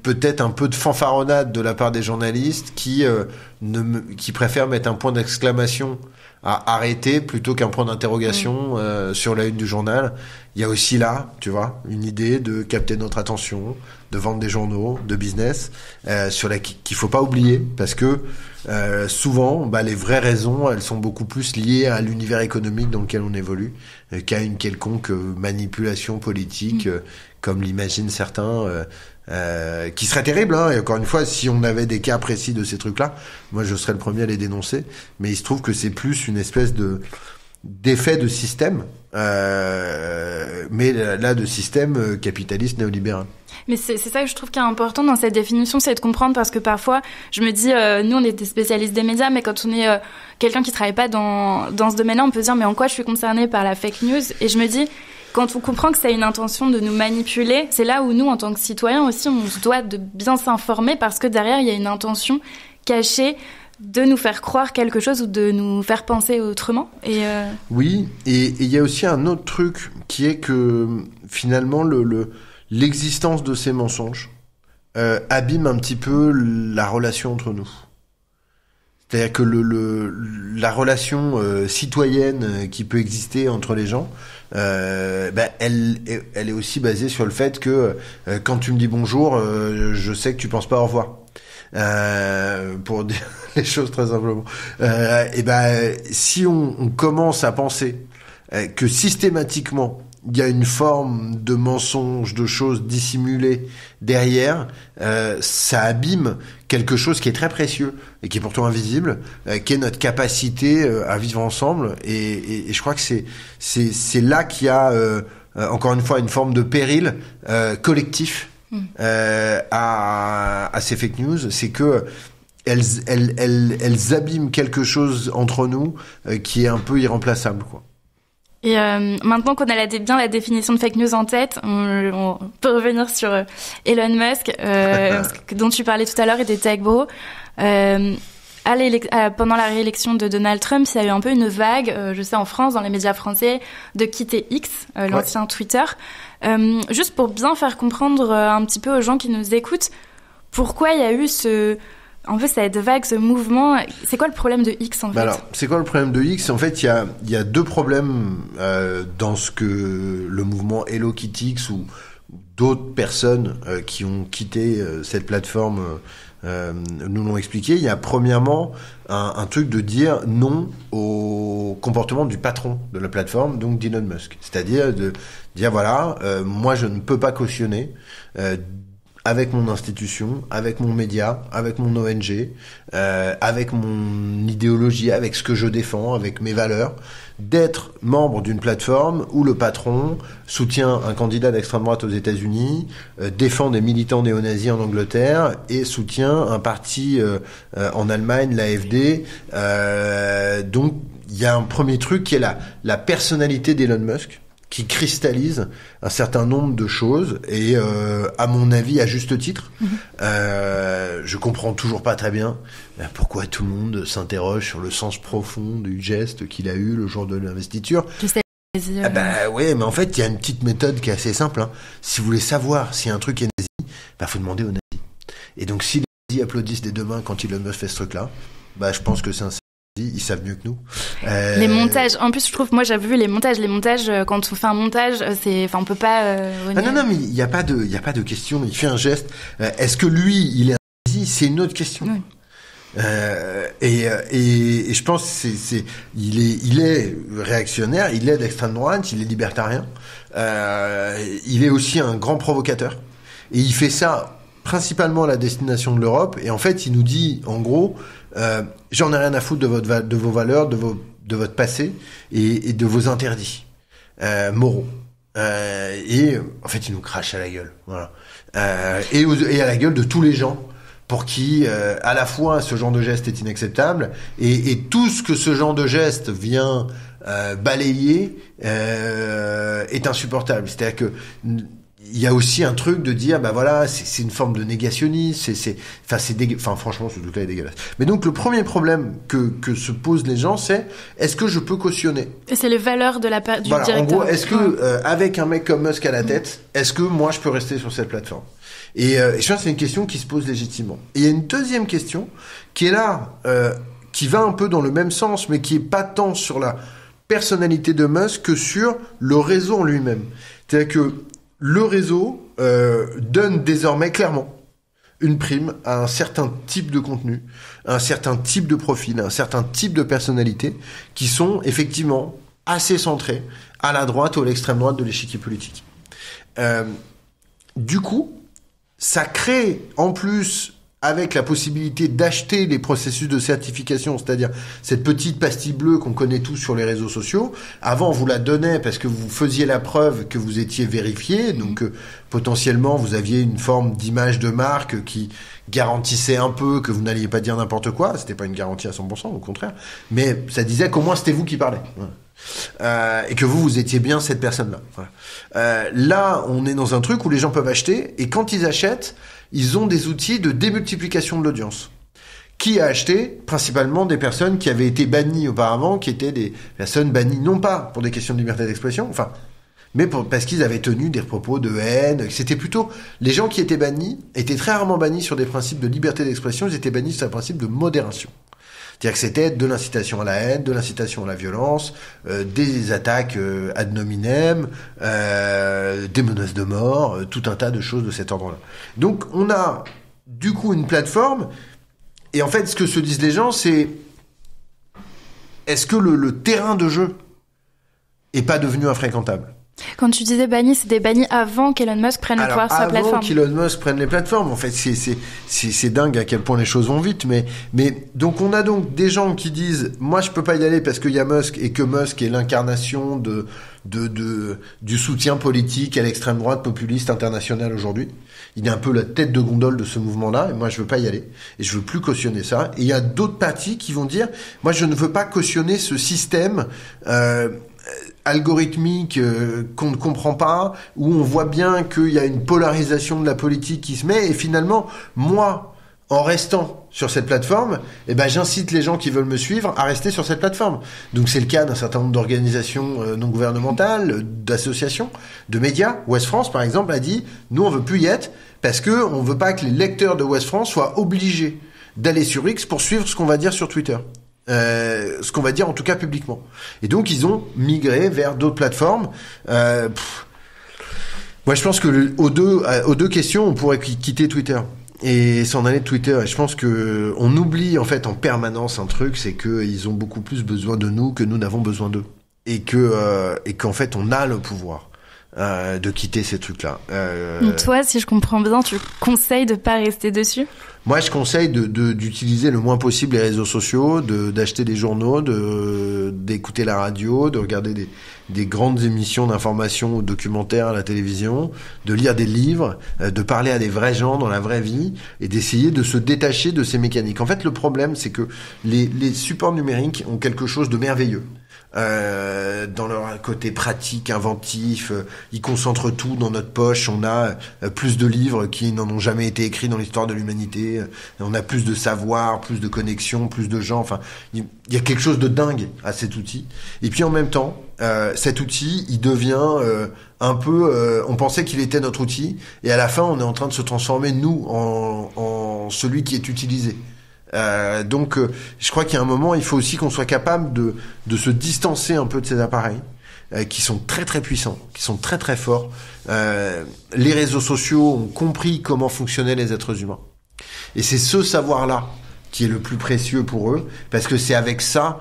Peut-être un peu de fanfaronnade de la part des journalistes qui préfèrent mettre un point d'exclamation à arrêter plutôt qu'un point d'interrogation sur la une du journal. Il y a aussi là, tu vois, une idée de capter notre attention, de vendre des journaux, de business, qu'il faut pas oublier parce que souvent, les vraies raisons, elles sont beaucoup plus liées à l'univers économique dans lequel on évolue qu'à une quelconque manipulation politique, comme l'imaginent certains, qui serait terrible. Et encore une fois, si on avait des cas précis de ces trucs-là, moi je serais le premier à les dénoncer. Mais il se trouve que c'est plus une espèce d'effet de système, mais là de système capitaliste néolibéral. Mais c'est ça que je trouve qui est important dans cette définition, c'est de comprendre, parce que parfois, je me dis, nous, on est des spécialistes des médias, mais quand on est quelqu'un qui travaille pas dans ce domaine-là, on peut se dire, mais en quoi je suis concernée par la fake news? Et je me dis, quand on comprend que ça a une intention de nous manipuler, c'est là où nous, en tant que citoyens aussi, on se doit de bien s'informer, parce que derrière, il y a une intention cachée de nous faire croire quelque chose ou de nous faire penser autrement. Oui, et il y a aussi un autre truc qui est que finalement l'existence de ces mensonges abîme un petit peu la relation entre nous. C'est-à-dire que la relation citoyenne qui peut exister entre les gens, elle est aussi basée sur le fait que quand tu me dis bonjour, je sais que tu penses pas au revoir. Pour dire les choses très simplement. Si on commence à penser que systématiquement il y a une forme de mensonge, de choses dissimulées derrière, ça abîme quelque chose qui est très précieux et qui est pourtant invisible, qui est notre capacité à vivre ensemble. Et je crois que c'est là qu'il y a encore une fois une forme de péril collectif à ces fake news. C'est que elles abîment quelque chose entre nous qui est un peu irremplaçable, quoi. Et maintenant qu'on a bien la définition de fake news en tête, on peut revenir sur Elon Musk, dont tu parlais tout à l'heure, et des tech bros. Pendant la réélection de Donald Trump, il y a eu un peu une vague, je sais en France, dans les médias français, de quitter X, l'ancien Twitter. Juste pour bien faire comprendre un petit peu aux gens qui nous écoutent, pourquoi il y a eu cette vague, ce mouvement. C'est quoi le problème de X, en fait? Alors, c'est quoi le problème de X? En fait, il y a deux problèmes dans ce que le mouvement Hello Kitty X ou d'autres personnes qui ont quitté cette plateforme nous l'ont expliqué. Il y a premièrement un truc de dire non au comportement du patron de la plateforme, donc d'Elon Musk. C'est-à-dire de dire voilà, moi je ne peux pas cautionner avec mon institution, avec mon média, avec mon ONG, avec mon idéologie, avec ce que je défends, avec mes valeurs, d'être membre d'une plateforme où le patron soutient un candidat d'extrême droite aux États-Unis, défend des militants néo-nazis en Angleterre et soutient un parti en Allemagne, l'AfD. Donc il y a un premier truc qui est la personnalité d'Elon Musk, qui cristallise un certain nombre de choses et à mon avis à juste titre. Je comprends toujours pas très bien pourquoi tout le monde s'interroge sur le sens profond du geste qu'il a eu le jour de l'investiture. Ouais, mais en fait il y a une petite méthode qui est assez simple, hein. Si vous voulez savoir si un truc est nazi, faut demander aux nazis. Et donc si les nazis applaudissent des deux mains quand Elon Musk fait ce truc là, je pense que c'est un ils savent mieux que nous. Les montages, en plus je trouve, moi j'avais vu les montages, quand on fait un montage, on peut pas. Non, mais il y a pas de question. Il fait un geste. Est-ce que lui, il est un nazi? C'est une autre question. Oui. Et je pense il est réactionnaire, il est d'extrême droite, il est libertarien. Il est aussi un grand provocateur. Et il fait ça principalement à la destination de l'Europe. Et en fait, il nous dit, en gros, j'en ai rien à foutre de vos valeurs, de votre passé et de vos interdits moraux. Et en fait, il nous crache à la gueule. Voilà. Et à la gueule de tous les gens pour qui, à la fois, ce genre de geste est inacceptable et tout ce que ce genre de geste vient balayer est insupportable. C'est-à-dire que il y a aussi un truc de dire voilà, c'est une forme de négationnisme, franchement ce truc là est dégueulasse. Mais donc le premier problème que se posent les gens, c'est est-ce que je peux cautionner? Et c'est les valeurs du directeur. En gros, est-ce que avec un mec comme Musk à la tête, est-ce que moi je peux rester sur cette plateforme? Et je pense que c'est une question qui se pose légitimement. Et il y a une deuxième question qui est là, qui va un peu dans le même sens, mais qui est pas tant sur la personnalité de Musk que sur le réseau en lui-même. C'est-à-dire que le réseau donne désormais clairement une prime à un certain type de contenu, à un certain type de profil, à un certain type de personnalité qui sont effectivement assez centrés à la droite ou à l'extrême droite de l'échiquier politique. Du coup, ça crée en plus avec la possibilité d'acheter les processus de certification, c'est-à-dire cette petite pastille bleue qu'on connaît tous sur les réseaux sociaux. Avant, on vous la donnait parce que vous faisiez la preuve que vous étiez vérifié, donc potentiellement vous aviez une forme d'image de marque qui garantissait un peu que vous n'alliez pas dire n'importe quoi. C'était pas une garantie à 100%, au contraire, mais ça disait qu'au moins c'était vous qui parlez. Voilà. Et que vous étiez bien cette personne-là. Voilà. Là, on est dans un truc où les gens peuvent acheter, et quand ils achètent, ils ont des outils de démultiplication de l'audience. Qui a acheté? Principalement des personnes qui avaient été bannies auparavant, qui étaient des personnes bannies non pas pour des questions de liberté d'expression, mais parce qu'ils avaient tenu des propos de haine. C'était plutôt les gens qui étaient bannis étaient très rarement bannis sur des principes de liberté d'expression, ils étaient bannis sur un principe de modération. C'est-à-dire que c'était de l'incitation à la haine, de l'incitation à la violence, des attaques ad nominem, des menaces de mort, tout un tas de choses de cet ordre-là. Donc on a du coup une plateforme, et en fait ce que se disent les gens, c'est est-ce que le terrain de jeu est pas devenu infréquentable? Quand tu disais banni, c'était banni avant qu'Elon Musk prenne le pouvoir sur la plateforme. Avant qu'Elon Musk prenne les plateformes, en fait, c'est dingue à quel point les choses vont vite. Mais donc on a donc des gens qui disent, moi je peux pas y aller parce qu'il y a Musk, et que Musk est l'incarnation du soutien politique à l'extrême droite populiste internationale aujourd'hui. Il est un peu la tête de gondole de ce mouvement-là, et moi je veux pas y aller, et je veux plus cautionner ça. Et il y a d'autres partis qui vont dire, moi je ne veux pas cautionner ce système algorithmique qu'on ne comprend pas, où on voit bien qu'il y a une polarisation de la politique qui se met, et finalement, moi, en restant sur cette plateforme, j'incite les gens qui veulent me suivre à rester sur cette plateforme. Donc c'est le cas d'un certain nombre d'organisations non gouvernementales, d'associations, de médias. Ouest France, par exemple, a dit, nous on veut plus y être, parce que on veut pas que les lecteurs de Ouest France soient obligés d'aller sur X pour suivre ce qu'on va dire sur Twitter. Ce qu'on va dire en tout cas publiquement. Et donc ils ont migré vers d'autres plateformes. Moi je pense que aux deux questions, on pourrait quitter Twitter et s'en aller de Twitter. Et je pense que on oublie en fait en permanence un truc, c'est que ils ont beaucoup plus besoin de nous que nous n'avons besoin d'eux, et qu'en fait on a le pouvoir de quitter ces trucs-là. Donc toi, si je comprends bien, tu conseilles de pas rester dessus? Moi, je conseille d'utiliser le moins possible les réseaux sociaux, d'acheter des journaux, d'écouter la radio, de regarder des grandes émissions d'information ou documentaires à la télévision, de lire des livres, de parler à des vrais gens dans la vraie vie, et d'essayer de se détacher de ces mécaniques. En fait, le problème, c'est que les supports numériques ont quelque chose de merveilleux. Dans leur côté pratique, inventif, ils concentrent tout dans notre poche. On a plus de livres qui n'en ont jamais été écrits dans l'histoire de l'humanité. On a plus de savoir, plus de connexions, plus de gens. Enfin, il y a quelque chose de dingue à cet outil. Et puis en même temps, cet outil, il devient un peu. On pensait qu'il était notre outil, et à la fin, on est en train de se transformer nous en celui qui est utilisé. Donc, je crois qu'il y a un moment, il faut aussi qu'on soit capable de se distancer un peu de ces appareils qui sont très très puissants, qui sont très très forts. Les réseaux sociaux ont compris comment fonctionnaient les êtres humains, et c'est ce savoir-là qui est le plus précieux pour eux, parce que c'est avec ça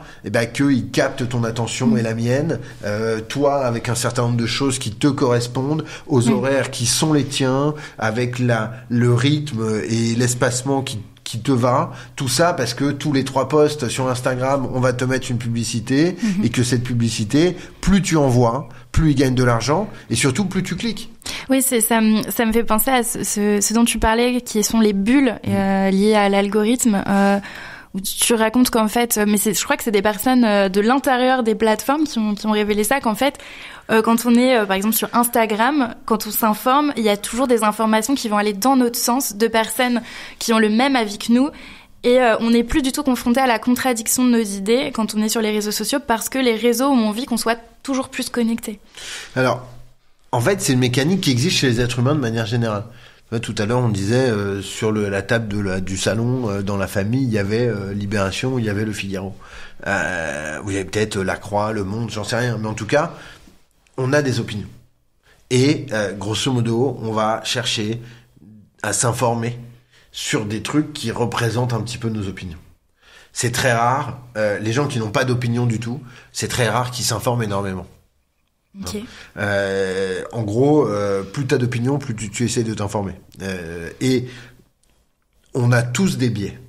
qu'ils captent ton attention et la mienne, toi avec un certain nombre de choses qui te correspondent, aux horaires qui sont les tiens, avec le rythme et l'espacement qui te va, tout ça parce que tous les 3 posts sur Instagram, on va te mettre une publicité, et que cette publicité, plus tu envoies, plus ils gagnent de l'argent, et surtout plus tu cliques. Oui, ça me fait penser à ce dont tu parlais, qui sont les bulles liées à l'algorithme, où tu racontes qu'en fait, je crois que c'est des personnes de l'intérieur des plateformes qui ont révélé ça, qu'en fait, quand on est par exemple sur Instagram, quand on s'informe, il y a toujours des informations qui vont aller dans notre sens, de personnes qui ont le même avis que nous, et on n'est plus du tout confronté à la contradiction de nos idées quand on est sur les réseaux sociaux, parce que les réseaux ont envie qu'on soit toujours plus connectés. Alors, en fait, c'est une mécanique qui existe chez les êtres humains de manière générale. Tout à l'heure, on disait sur la table du salon, dans la famille, il y avait Libération, il y avait Le Figaro, où il y avait peut-être La Croix, Le Monde, j'en sais rien. Mais en tout cas, on a des opinions. Et grosso modo, on va chercher à s'informer sur des trucs qui représentent un petit peu nos opinions. C'est très rare. Les gens qui n'ont pas d'opinion du tout, c'est très rare qu'ils s'informent énormément. Okay. En gros, plus t'as d'opinion, plus tu essaies de t'informer. Et on a tous des biais,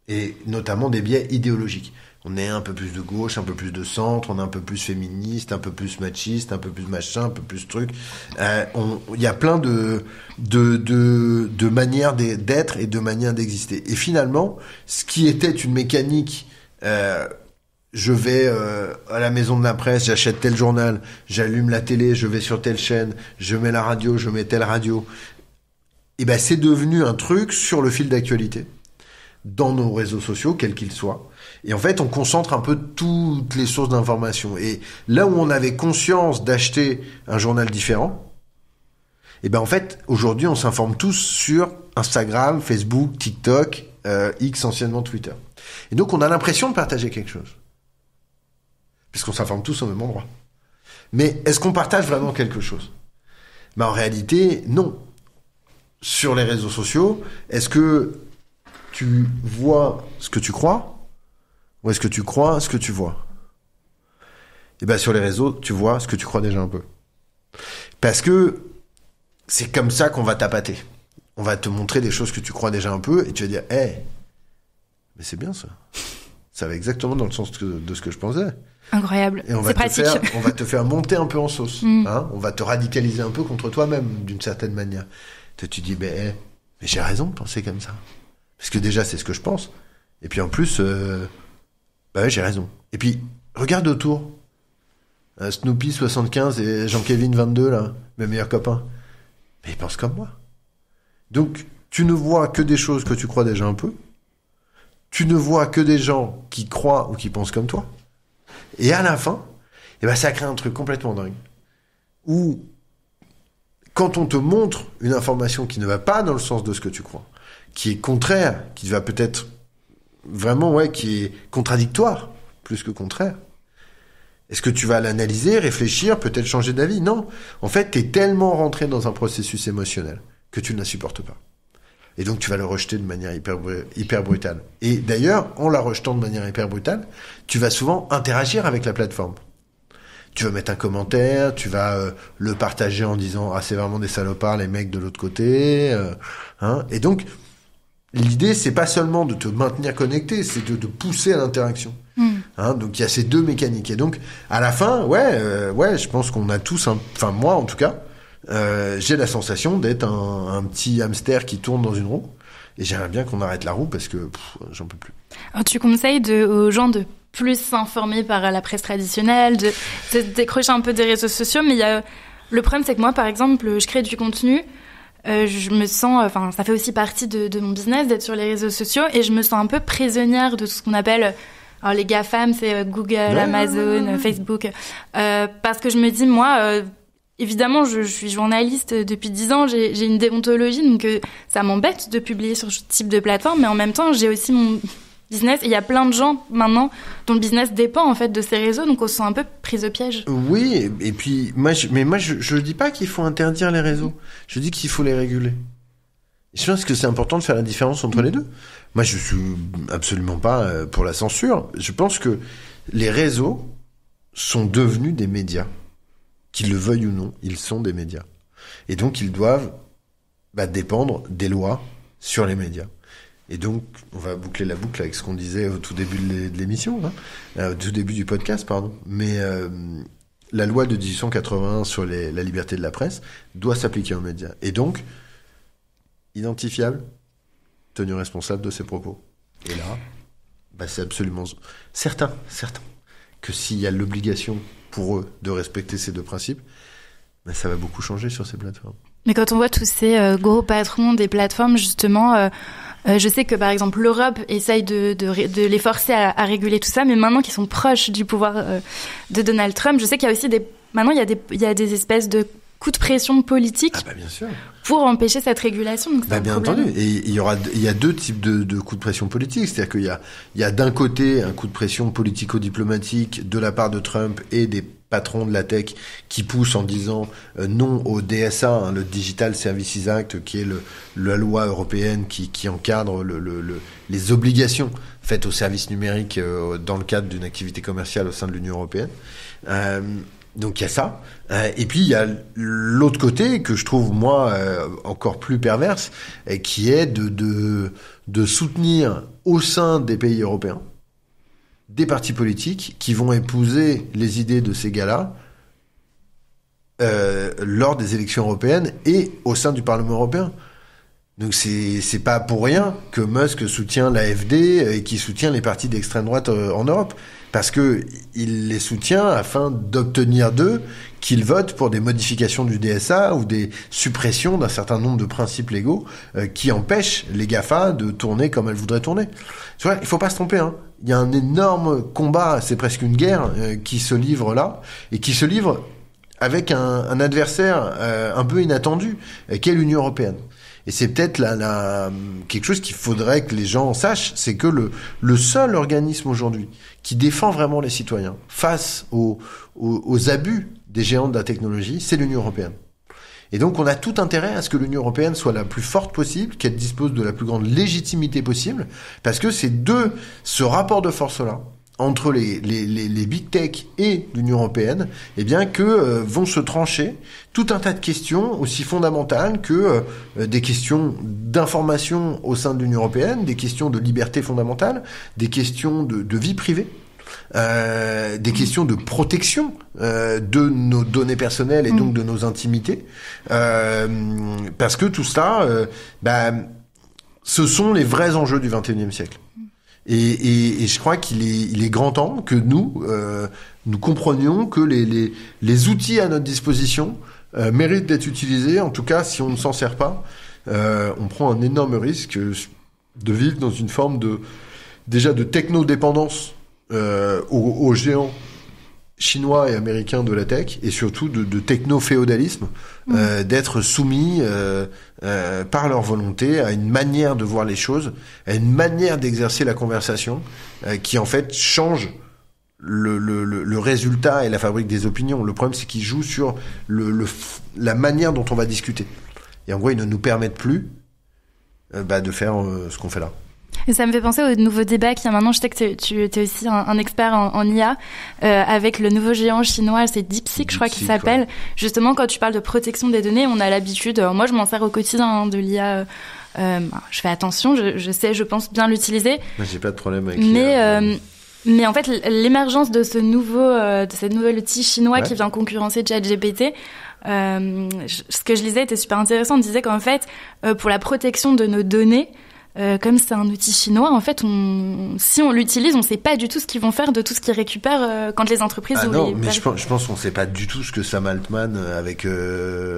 et notamment des biais idéologiques. On est un peu plus de gauche, un peu plus de centre, on est un peu plus féministe, un peu plus machiste, un peu plus machin, un peu plus truc. Il y a plein de manières d'être et de manières d'exister. Et finalement, ce qui était une mécanique, je vais à la maison de la presse, j'achète tel journal, j'allume la télé, je vais sur telle chaîne, je mets la radio, je mets telle radio. Et ben c'est devenu un truc sur le fil d'actualité, dans nos réseaux sociaux, quels qu'ils soient. Et en fait, on concentre un peu toutes les sources d'information. Et là où on avait conscience d'acheter un journal différent, et ben en fait, aujourd'hui, on s'informe tous sur Instagram, Facebook, TikTok, X, anciennement Twitter. Et donc, on a l'impression de partager quelque chose. Puisqu'on s'informe tous au même endroit. Mais est-ce qu'on partage vraiment quelque chose ? Ben en réalité, non. Sur les réseaux sociaux, est-ce que tu vois ce que tu crois ? Ou est-ce que tu crois ce que tu vois ? Et ben sur les réseaux, tu vois ce que tu crois déjà un peu. Parce que c'est comme ça qu'on va t'appâter. On va te montrer des choses que tu crois déjà un peu et tu vas dire, mais c'est bien ça. Ça va exactement dans le sens de ce que je pensais. Incroyable. Et on va te faire monter un peu en sauce. Hein, on va te radicaliser un peu contre toi-même d'une certaine manière. Tu dis, mais j'ai raison de penser comme ça. Parce que déjà, c'est ce que je pense. Et puis en plus, ouais, j'ai raison. Et puis, regarde autour. Snoopy 75 et Jean-Kévin 22, là, mes meilleurs copains. Mais ils pensent comme moi. Donc, tu ne vois que des choses que tu crois déjà un peu. Tu ne vois que des gens qui croient ou qui pensent comme toi. Et à la fin, ça crée un truc complètement dingue. Où, quand on te montre une information qui ne va pas dans le sens de ce que tu crois, qui est contraire, qui va peut-être vraiment, qui est contradictoire, plus que contraire. Est-ce que tu vas l'analyser, réfléchir, peut-être changer d'avis ? Non. En fait, t'es tellement rentré dans un processus émotionnel que tu ne la supportes pas. Et donc, tu vas le rejeter de manière hyper brutale. Et d'ailleurs, en la rejetant de manière hyper brutale, tu vas souvent interagir avec la plateforme. Tu vas mettre un commentaire, tu vas le partager en disant « Ah, c'est vraiment des salopards, les mecs de l'autre côté. » Et donc, l'idée, c'est pas seulement de te maintenir connecté, c'est de te pousser à l'interaction. Donc, il y a ces deux mécaniques. Et donc, à la fin, je pense qu'on a tous, enfin, moi, en tout cas, j'ai la sensation d'être un petit hamster qui tourne dans une roue. Et j'aimerais bien qu'on arrête la roue parce que j'en peux plus. Alors, tu conseilles aux gens de plus s'informer par la presse traditionnelle, de décrocher un peu des réseaux sociaux. Mais le problème, c'est que moi, par exemple, je crée du contenu. Je me sens, ça fait aussi partie de mon business d'être sur les réseaux sociaux et je me sens un peu prisonnière de tout ce qu'on appelle, alors les GAFAM, c'est Google, Amazon, Facebook, parce que je me dis, moi, évidemment, je suis journaliste depuis 10 ans, j'ai une déontologie, donc ça m'embête de publier sur ce type de plateforme, mais en même temps, j'ai aussi mon business et il y a plein de gens maintenant dont le business dépend en fait de ces réseaux, donc on se sent un peu prise au piège. Oui, et puis moi je dis pas qu'il faut interdire les réseaux, je dis qu'il faut les réguler. Et je pense que c'est important de faire la différence entre les deux. Moi je suis absolument pas pour la censure. Je pense que les réseaux sont devenus des médias, qu'ils le veuillent ou non, ils sont des médias, et donc ils doivent dépendre des lois sur les médias. Et donc, on va boucler la boucle avec ce qu'on disait au tout début de l'émission, au tout début du podcast, pardon. Mais la loi de 1881 sur la liberté de la presse doit s'appliquer aux médias. Et donc, identifiable, tenu responsable de ses propos. Et là, c'est absolument certain que s'il y a l'obligation pour eux de respecter ces deux principes, ça va beaucoup changer sur ces plateformes. Mais quand on voit tous ces gros patrons des plateformes, justement... je sais que par exemple l'Europe essaye de les forcer à réguler tout ça, mais maintenant qu'ils sont proches du pouvoir de Donald Trump, je sais qu'il y a aussi maintenant il y a des espèces de coups de pression politique bien sûr. Pour empêcher cette régulation. Donc c'est bien entendu. Et il y a deux types de coups de pression politique, c'est-à-dire qu'il y a d'un côté un coup de pression politico-diplomatique de la part de Trump et des patrons de la tech qui poussent en disant non au DSA, le Digital Services Act, qui est la loi européenne qui encadre les obligations faites aux services numériques dans le cadre d'une activité commerciale au sein de l'Union européenne. Donc il y a ça. Et puis il y a l'autre côté que je trouve moi encore plus perverse, qui est de soutenir au sein des pays européens des partis politiques qui vont épouser les idées de ces gars-là lors des élections européennes et au sein du Parlement européen. Donc c'est pas pour rien que Musk soutient l'AfD et qui soutient les partis d'extrême droite en Europe, parce que il les soutient afin d'obtenir d'eux qu'ils votent pour des modifications du DSA ou des suppressions d'un certain nombre de principes légaux qui empêchent les GAFA de tourner comme elles voudraient tourner. Tu vois, il faut pas se tromper, hein. Il y a un énorme combat, c'est presque une guerre qui se livre là, et qui se livre avec un adversaire un peu inattendu, qui est l'Union européenne. Et c'est peut-être quelque chose qu'il faudrait que les gens sachent, c'est que le seul organisme aujourd'hui qui défend vraiment les citoyens face aux abus des géants de la technologie, c'est l'Union européenne. Et donc on a tout intérêt à ce que l'Union européenne soit la plus forte possible, qu'elle dispose de la plus grande légitimité possible, parce que c'est ce rapport de force-là, entre les big tech et l'Union européenne, eh bien que vont se trancher tout un tas de questions aussi fondamentales que des questions d'information au sein de l'Union européenne, des questions de liberté fondamentale, des questions de vie privée, des questions de protection de nos données personnelles et donc de nos intimités, parce que tout cela, ce sont les vrais enjeux du XXIe siècle. Et je crois qu'il est grand temps que nous comprenions que les outils à notre disposition méritent d'être utilisés. En tout cas, si on ne s'en sert pas, on prend un énorme risque de vivre dans une forme déjà de technodépendance aux géants chinois et américains de la tech, et surtout de techno-féodalisme, d'être soumis par leur volonté à une manière de voir les choses, à une manière d'exercer la conversation qui en fait change le résultat et la fabrique des opinions. Le problème, c'est qu'ils jouent sur la manière dont on va discuter. Et en gros, ils ne nous permettent plus de faire ce qu'on fait là. Et ça me fait penser au nouveau débat qu'il y a maintenant. Je sais que tu es aussi un expert en IA, avec le nouveau géant chinois, c'est DeepSeek, je crois qu'il s'appelle. Ouais. Justement, quand tu parles de protection des données, on a l'habitude, moi je m'en sers au quotidien de l'IA, je fais attention, je sais, je pense bien l'utiliser. Moi, j'ai pas de problème avec l'IA. Mais en fait, l'émergence de ce nouvel outil chinois qui vient concurrencer ChatGPT, ce que je lisais était super intéressant. On disait qu'en fait, pour la protection de nos données, comme c'est un outil chinois, en fait, si on l'utilise, on sait pas du tout ce qu'ils vont faire de tout ce qu'ils récupèrent quand les entreprises... je pense qu'on sait pas du tout ce que Sam Altman, avec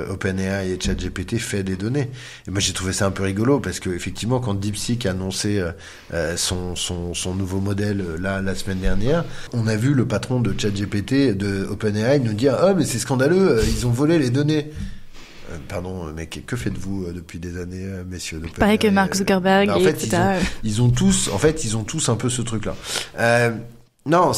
OpenAI et ChatGPT, fait des données. Et moi, j'ai trouvé ça un peu rigolo, parce que effectivement, quand DeepSeek a annoncé son nouveau modèle la semaine dernière, on a vu le patron de ChatGPT, de OpenAI, nous dire « Ah, mais c'est scandaleux, ils ont volé les données ». Pardon, mais que faites-vous depuis des années, messieurs de Pareil que Mark Zuckerberg, etc. Ils ont tous un peu ce truc-là. Non,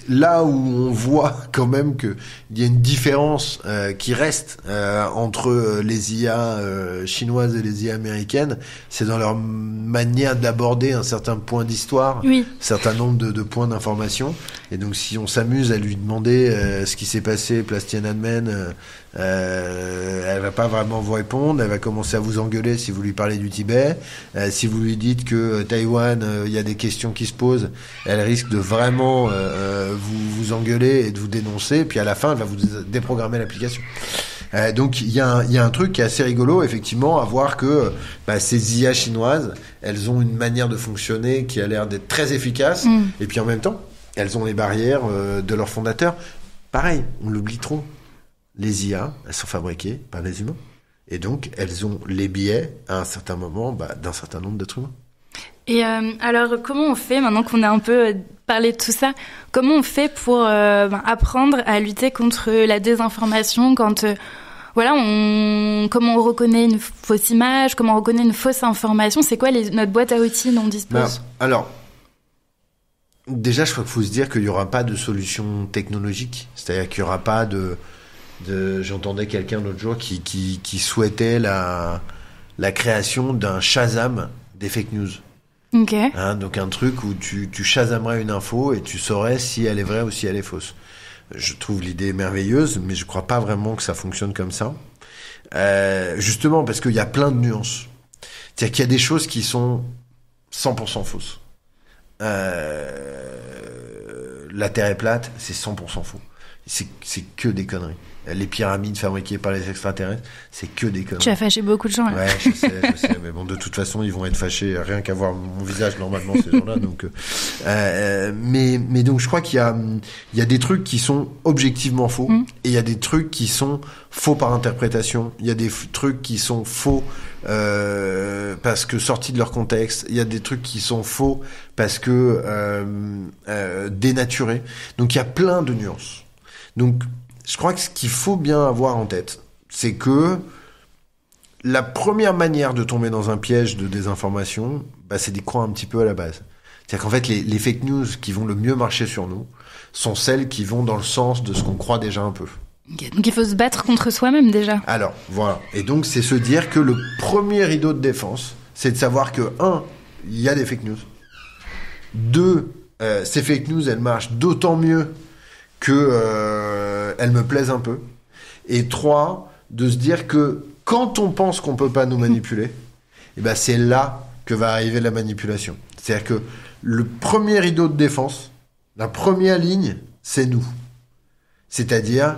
là où on voit quand même que il y a une différence qui reste entre les IA chinoises et les IA américaines, c'est dans leur manière d'aborder un certain point d'histoire, un certain nombre de points d'information. Et donc, si on s'amuse à lui demander ce qui s'est passé place Tiananmen, elle va pas vraiment vous répondre. Elle va commencer à vous engueuler si vous lui parlez du Tibet. Si vous lui dites que Taïwan, il y a des questions qui se posent, elle risque de vraiment vous engueuler et de vous dénoncer. Puis à la fin, elle va vous déprogrammer l'application. Donc il y a un truc qui est assez rigolo, effectivement, à voir que ces IA chinoises, elles ont une manière de fonctionner qui a l'air d'être très efficace. Et puis en même temps, elles ont les barrières de leurs fondateurs. Pareil, on l'oublie trop. Les IA, elles sont fabriquées par les humains. Et donc, elles ont les biais, à un certain moment, d'un certain nombre d'êtres humains. Et alors, comment on fait, maintenant qu'on a un peu parlé de tout ça, comment on fait pour apprendre à lutter contre la désinformation quand... comment on reconnaît une fausse image, comment on reconnaît une fausse information, c'est quoi notre boîte à outils dont on dispose ? Alors, déjà, je crois qu'il faut se dire qu'il n'y aura pas de solution technologique. C'est-à-dire qu'il n'y aura pas j'entendais quelqu'un l'autre jour qui souhaitait la création d'un Shazam des fake news. Ok. Donc un truc où tu shazamerais une info et tu saurais si elle est vraie ou si elle est fausse. Je trouve l'idée merveilleuse, mais je crois pas vraiment que ça fonctionne comme ça. Justement parce qu'il y a plein de nuances. C'est-à-dire qu'il y a des choses qui sont 100% fausses. La Terre est plate, c'est 100% faux. C'est que des conneries. Les pyramides fabriquées par les extraterrestres, c'est que des conneries. Tu as fâché beaucoup de gens, là. Ouais, je sais, mais bon, de toute façon, ils vont être fâchés, rien qu'à voir mon visage, normalement, ces gens-là, donc, mais donc, je crois qu'il y a des trucs qui sont objectivement faux, et il y a des trucs qui sont faux par interprétation, il y a des trucs qui sont faux, parce que sortis de leur contexte, il y a des trucs qui sont faux parce que, dénaturés. Donc, il y a plein de nuances. Donc, je crois que ce qu'il faut bien avoir en tête, c'est que la première manière de tomber dans un piège de désinformation, c'est d'y croire un petit peu à la base. C'est-à-dire qu'en fait, les fake news qui vont le mieux marcher sur nous sont celles qui vont dans le sens de ce qu'on croit déjà un peu. Donc il faut se battre contre soi-même déjà. Alors, voilà. Et donc, c'est se dire que le premier rideau de défense, c'est de savoir que, 1, il y a des fake news. 2, ces fake news, elles marchent d'autant mieux que elles me plaisent un peu. Et 3, de se dire que quand on pense qu'on peut pas nous manipuler, c'est là que va arriver la manipulation. C'est-à-dire que le premier rideau de défense, la première ligne, c'est nous. C'est-à-dire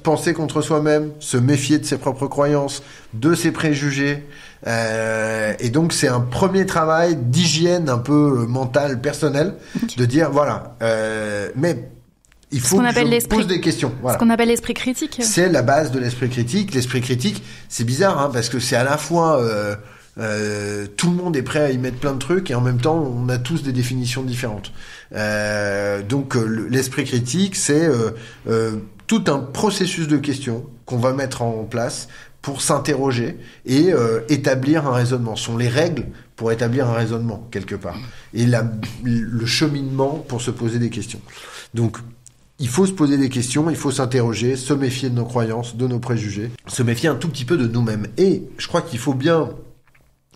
penser contre soi-même, se méfier de ses propres croyances, de ses préjugés. Et donc c'est un premier travail d'hygiène un peu mentale, personnelle, de dire voilà, mais il faut que je pose des questions. Voilà. Ce qu'on appelle l'esprit critique. C'est la base de l'esprit critique. L'esprit critique, c'est bizarre, parce que c'est à la fois tout le monde est prêt à y mettre plein de trucs et en même temps on a tous des définitions différentes. Donc l'esprit critique, c'est tout un processus de questions qu'on va mettre en place pour s'interroger et établir un raisonnement. Ce sont les règles pour établir un raisonnement quelque part et le cheminement pour se poser des questions. Donc il faut se poser des questions, il faut s'interroger, se méfier de nos croyances, de nos préjugés, se méfier un tout petit peu de nous-mêmes. Et je crois qu'il faut bien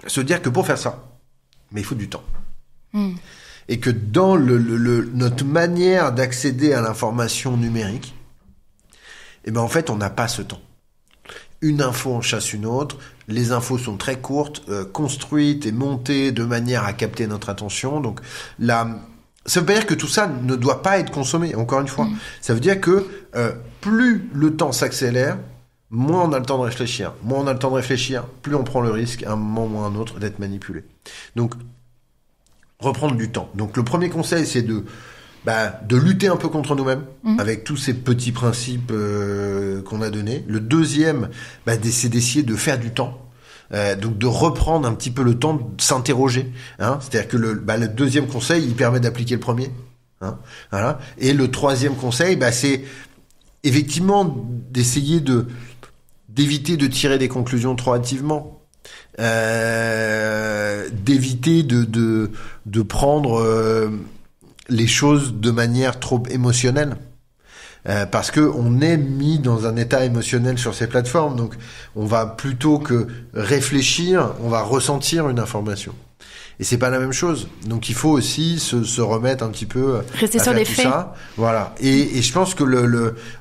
se dire que pour faire ça, mais il faut du temps. Et que dans notre manière d'accéder à l'information numérique, en fait, on n'a pas ce temps. Une info en chasse une autre, les infos sont très courtes, construites et montées de manière à capter notre attention. Donc ça veut pas dire que tout ça ne doit pas être consommé, encore une fois. Ça veut dire que plus le temps s'accélère, moins on a le temps de réfléchir. Moins on a le temps de réfléchir, plus on prend le risque, à un moment ou à un autre, d'être manipulé. Donc, reprendre du temps. Donc, le premier conseil, c'est de lutter un peu contre nous-mêmes, avec tous ces petits principes qu'on a donnés. Le deuxième, c'est d'essayer de faire du temps. Donc de reprendre un petit peu le temps de s'interroger, c'est-à-dire que le deuxième conseil, il permet d'appliquer le premier, voilà. Et le troisième conseil, c'est effectivement d'essayer d'éviter de tirer des conclusions trop hâtivement, d'éviter de prendre les choses de manière trop émotionnelle. Parce que on est mis dans un état émotionnel sur ces plateformes, donc on va plutôt que réfléchir, on va ressentir une information. Et c'est pas la même chose. Donc il faut aussi se remettre un petit peu rester sur des faits. Ça. Voilà. Et je pense que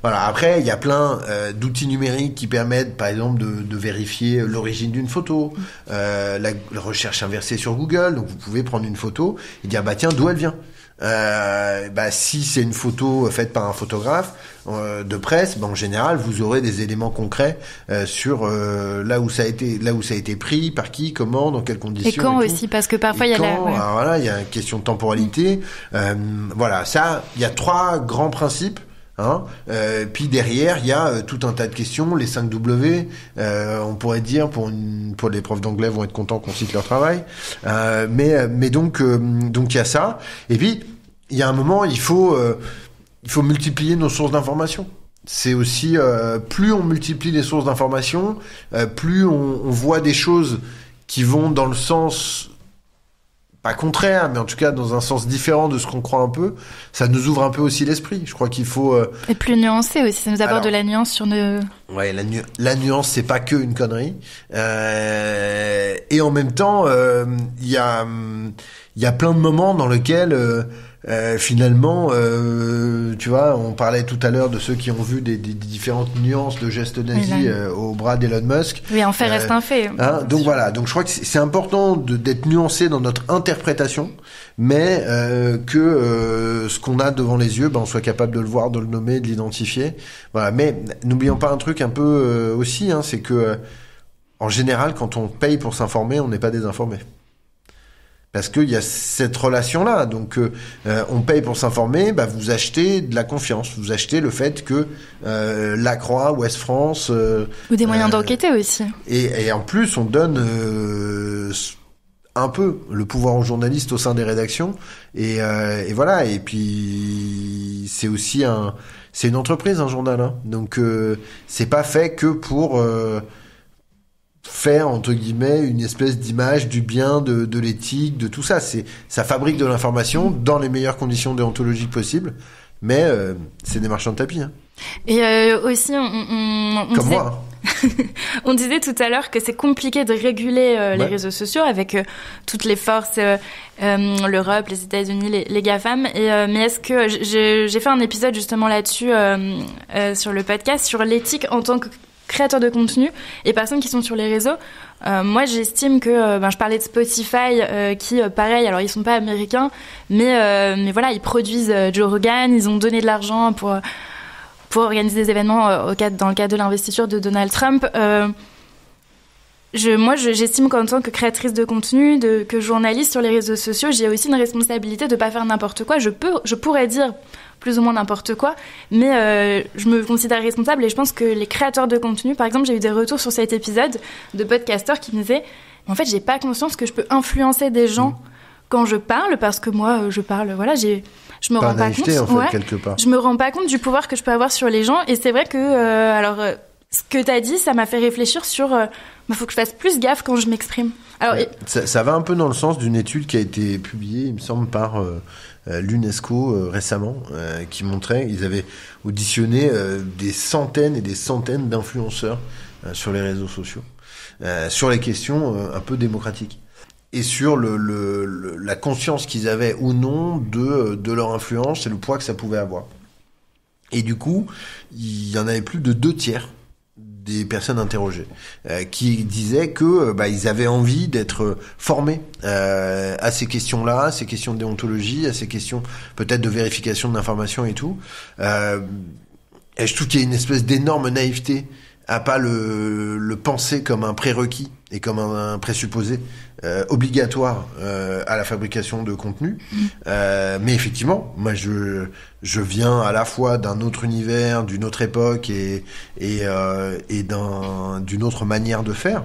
voilà. Après, il y a plein d'outils numériques qui permettent, par exemple, de vérifier l'origine d'une photo, la recherche inversée sur Google. Donc vous pouvez prendre une photo et dire tiens, d'où elle vient. Si c'est une photo faite par un photographe de presse, en général vous aurez des éléments concrets sur là où ça a été pris, par qui, comment, dans quelles conditions. Et quand aussi, parce que parfois il y a alors voilà, il y a une question de temporalité. Voilà, ça, il y a 3 grands principes. Puis derrière il y a tout un tas de questions, les 5 W, on pourrait dire pour les profs d'anglais vont être contents qu'on cite leur travail, mais donc il y a ça, et puis il y a un moment il faut multiplier nos sources d'information. C'est aussi plus on multiplie les sources d'information, plus on voit des choses qui vont dans le sens pas contraire, mais en tout cas dans un sens différent de ce qu'on croit un peu, ça nous ouvre un peu aussi l'esprit. Je crois qu'il faut... Et plus nuancé aussi, ça nous apporte de la nuance sur nos... Ouais, la nuance, c'est pas que une connerie. Et en même temps, il y a plein de moments dans lesquels finalement, tu vois, on parlait tout à l'heure de ceux qui ont vu des différentes nuances de gestes nazis au bras d'Elon Musk. Oui, en fait reste un fait. Donc voilà, donc je crois que c'est important d'être nuancé dans notre interprétation, mais que ce qu'on a devant les yeux, on soit capable de le voir, de le nommer, de l'identifier. Voilà, mais n'oublions pas un truc un peu aussi, c'est que en général, quand on paye pour s'informer, on n'est pas désinformé. Parce qu'il y a cette relation-là. Donc, on paye pour s'informer, vous achetez de la confiance. Vous achetez le fait que La Croix, Ouest France... ou des moyens d'enquêter aussi. Et en plus, on donne un peu le pouvoir aux journalistes au sein des rédactions. Et voilà. Et puis, c'est aussi c'est une entreprise, un journal. Donc, c'est pas fait que pour... faire entre guillemets une espèce d'image du bien, de l'éthique, de tout ça. Ça fabrique de l'information dans les meilleures conditions déontologiques possibles, mais c'est des marchands de tapis. Et aussi, on comme disait... moi. On disait tout à l'heure que c'est compliqué de réguler les réseaux sociaux avec toutes les forces, l'Europe, les États-Unis, les GAFAM. Mais est-ce que j'ai fait un épisode justement là-dessus sur le podcast sur l'éthique en tant que créateurs de contenu et personnes qui sont sur les réseaux. Moi, j'estime que je parlais de Spotify qui, pareil, alors ils sont pas américains, mais voilà, ils produisent Joe Rogan, ils ont donné de l'argent pour organiser des événements dans le cadre de l'investiture de Donald Trump. J'estime qu'en tant que créatrice de contenu, que journaliste sur les réseaux sociaux, j'ai aussi une responsabilité de pas faire n'importe quoi. Je pourrais dire plus ou moins n'importe quoi, mais je me considère responsable et je pense que les créateurs de contenu, par exemple, j'ai eu des retours sur cet épisode de podcasteurs qui me disaient en fait, j'ai pas conscience que je peux influencer des gens quand je parle, parce que moi, je parle, voilà, je me rends pas compte. En fait, quelque part. Je me rends pas compte du pouvoir que je peux avoir sur les gens, et c'est vrai que, ce que t'as dit, ça m'a fait réfléchir sur, faut que je fasse plus gaffe quand je m'exprime. Alors, ça va un peu dans le sens d'une étude qui a été publiée, il me semble, par l'UNESCO récemment, qui montrait qu'ils avaient auditionné des centaines et des centaines d'influenceurs sur les réseaux sociaux, sur les questions un peu démocratiques, et sur la conscience qu'ils avaient ou non de leur influence et le poids que ça pouvait avoir. Et du coup, il y en avait plus de 2/3 des personnes interrogées qui disaient que ils avaient envie d'être formés à ces questions-là, à ces questions de déontologie, à ces questions peut-être de vérification de l'information et tout. Et je trouve qu'il y a une espèce d'énorme naïveté à pas le penser comme un prérequis et comme un présupposé obligatoire à la fabrication de contenu. Mais effectivement, moi je viens à la fois d'un autre univers, d'une autre époque et d'une autre manière de faire.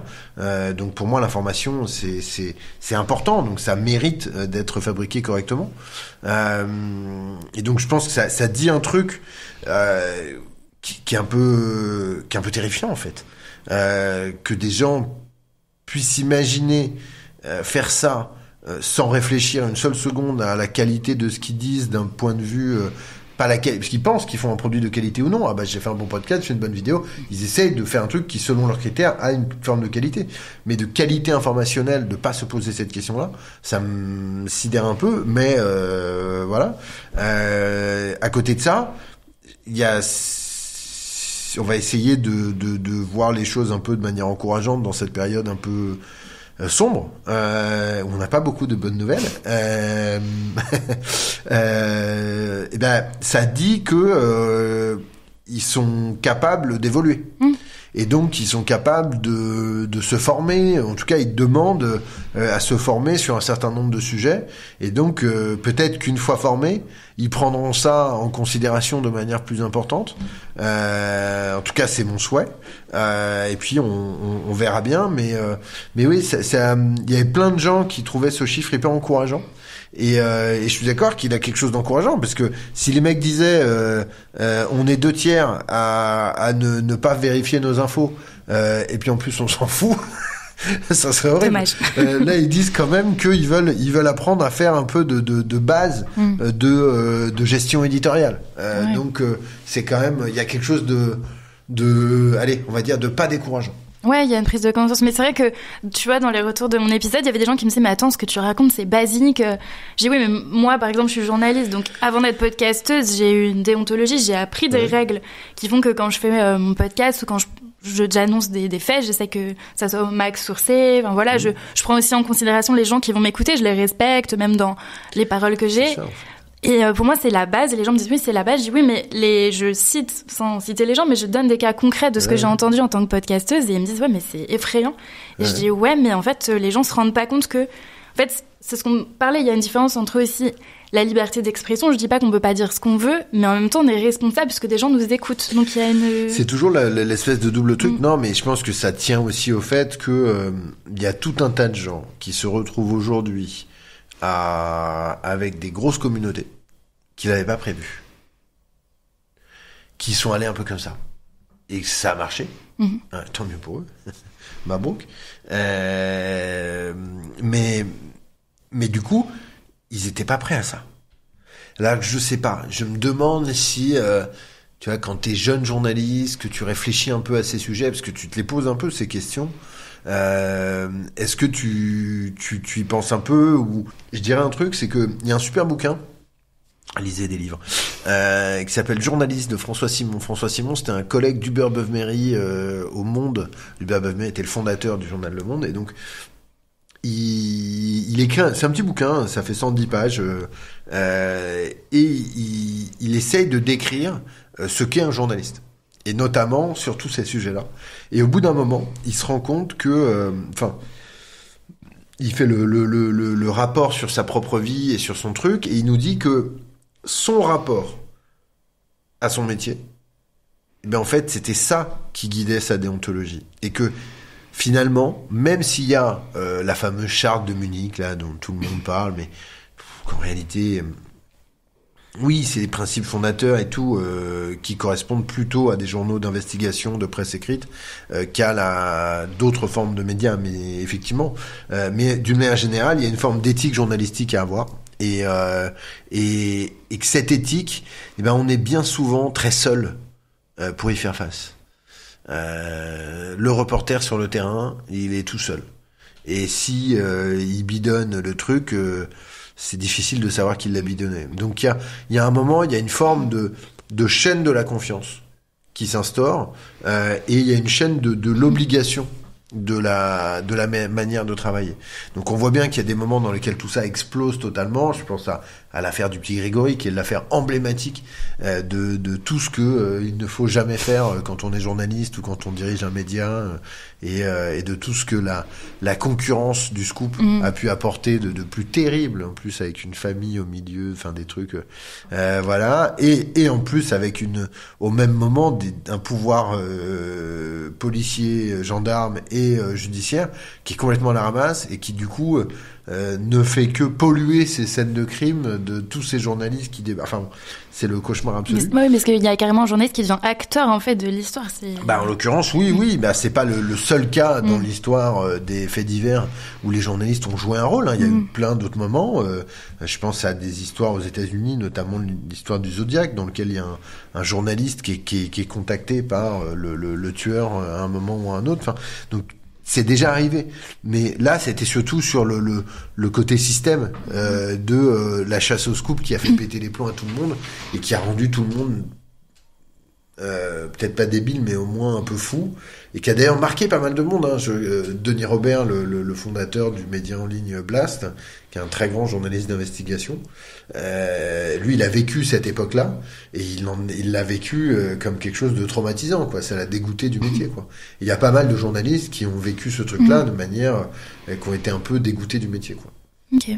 Donc pour moi l'information c'est important, donc ça mérite d'être fabriqué correctement. Et donc je pense que ça dit un truc qui est un peu terrifiant en fait, que des gens puissent imaginer faire ça sans réfléchir une seule seconde à la qualité de ce qu'ils disent d'un point de vue pas la qualité, parce qu'ils pensent qu'ils font un produit de qualité ou non. J'ai fait un bon podcast, j'ai fait une bonne vidéo. Ils essayent de faire un truc qui, selon leurs critères, a une forme de qualité. Mais de qualité informationnelle, de pas se poser cette question-là, ça me sidère un peu. Mais voilà. À côté de ça, il y a on va essayer de voir les choses un peu de manière encourageante dans cette période un peu sombre, où on n'a pas beaucoup de bonnes nouvelles. Ça dit que ils sont capables d'évoluer. Et donc, ils sont capables de se former. En tout cas, ils demandent à se former sur un certain nombre de sujets. Et donc, peut-être qu'une fois formés, ils prendront ça en considération de manière plus importante. En tout cas, c'est mon souhait. Et puis, on verra bien. Mais oui, il y avait plein de gens qui trouvaient ce chiffre hyper encourageant. Et je suis d'accord qu'il a quelque chose d'encourageant, parce que si les mecs disaient on est 2/3 à ne pas vérifier nos infos, et puis en plus on s'en fout, ça serait horrible. Là ils disent quand même qu'ils veulent apprendre à faire un peu de base de gestion éditoriale. Donc c'est quand même, il y a quelque chose de allez, on va dire de pas décourageant. Ouais, il y a une prise de conscience. Mais c'est vrai que, tu vois, dans les retours de mon épisode, il y avait des gens qui me disaient, mais attends, ce que tu racontes, c'est basique. J'ai dit, oui, mais moi, par exemple, je suis journaliste. Donc, avant d'être podcasteuse, j'ai eu une déontologie, j'ai appris des règles qui font que quand je fais mon podcast ou quand j'annonce des faits, j'essaie que ça soit au max sourcé. Enfin, voilà, je prends aussi en considération les gens qui vont m'écouter, je les respecte, même dans les paroles que j'ai. Et pour moi, c'est la base. Et les gens me disent, oui, c'est la base. Je dis, oui, mais je cite, sans citer les gens, mais je donne des cas concrets de ce que j'ai entendu en tant que podcasteuse. Et ils me disent, ouais, mais c'est effrayant. Et je dis, ouais, mais en fait, les gens se rendent pas compte que, en fait, c'est ce qu'on parlait. Il y a une différence entre aussi la liberté d'expression. Je dis pas qu'on peut pas dire ce qu'on veut, mais en même temps, on est responsable puisque des gens nous écoutent. Donc, il y a une... C'est toujours l'espèce de double truc. Non, mais je pense que ça tient aussi au fait que, il y a tout un tas de gens qui se retrouvent aujourd'hui avec des grosses communautés qu'ils n'avaient pas prévues, qui sont allés un peu comme ça, et que ça a marché. Tant mieux pour eux, Mabrouk. Mais du coup, ils n'étaient pas prêts à ça. Là, je sais pas, je me demande si, tu vois, quand t'es jeune journaliste, que tu réfléchis un peu à ces sujets, parce que tu te les poses un peu, ces questions, est-ce que tu y penses un peu, ou je dirais un truc, c'est que il y a un super bouquin, lisez des livres, qui s'appelle Journaliste de François Simon. François Simon, c'était un collègue d'Hubert Beuve-Méry au Monde. Hubert Beuve-Méry était le fondateur du journal Le Monde, et donc il écrit, c'est un petit bouquin, ça fait 110 pages, et il essaye de décrire ce qu'est un journaliste, et notamment sur tous ces sujets-là. Et au bout d'un moment, il se rend compte que, il fait le rapport sur sa propre vie et sur son truc, et il nous dit que son rapport à son métier, en fait, c'était ça qui guidait sa déontologie. Et que, finalement, même s'il y a la fameuse charte de Munich, là, dont tout le monde parle, mais qu'en réalité... Oui, c'est les principes fondateurs et tout qui correspondent plutôt à des journaux d'investigation, de presse écrite, qu'à d'autres formes de médias. Mais effectivement, mais d'une manière générale, il y a une forme d'éthique journalistique à avoir, et que cette éthique, on est bien souvent très seul pour y faire face. Le reporter sur le terrain, il est tout seul. Et si il bidonne le truc, c'est difficile de savoir qui l'a bidonné. Donc il y a un moment, il y a une forme de chaîne de la confiance qui s'instaure, et il y a une chaîne de l'obligation de la manière de travailler. Donc on voit bien qu'il y a des moments dans lesquels tout ça explose totalement. Je pense à l'affaire du petit Grégory, qui est l'affaire emblématique de tout ce que il ne faut jamais faire quand on est journaliste ou quand on dirige un média, et de tout ce que la concurrence du scoop a pu apporter de plus terrible, en plus avec une famille au milieu, enfin des trucs, voilà, et en plus avec au même moment un pouvoir policier, gendarme et judiciaire qui est complètement à la ramasse, et qui du coup ne fait que polluer ces scènes de crime de tous ces journalistes qui débarquent. Enfin, c'est le cauchemar absolu. Oui, parce qu'il y a carrément un journaliste qui devient acteur en fait de l'histoire. En l'occurrence, oui, c'est pas le seul cas dans l'histoire des faits divers où les journalistes ont joué un rôle. Il y a eu plein d'autres moments. Je pense à des histoires aux États-Unis, notamment l'histoire du Zodiac, dans lequel il y a un journaliste qui est contacté par le tueur à un moment ou à un autre. Enfin, donc c'est déjà arrivé, mais là c'était surtout sur le côté système de la chasse au scoop qui a fait péter les plombs à tout le monde et qui a rendu tout le monde peut-être pas débile, mais au moins un peu fou, et qui a d'ailleurs marqué pas mal de monde. Denis Robert, le fondateur du média en ligne Blast, qui est un très grand journaliste d'investigation, lui il a vécu cette époque-là, et il l'a vécu comme quelque chose de traumatisant, quoi. Ça l'a dégoûté du métier, quoi. Il y a pas mal de journalistes qui ont vécu ce truc-là de manière qui ont été un peu dégoûtés du métier, quoi. Ok.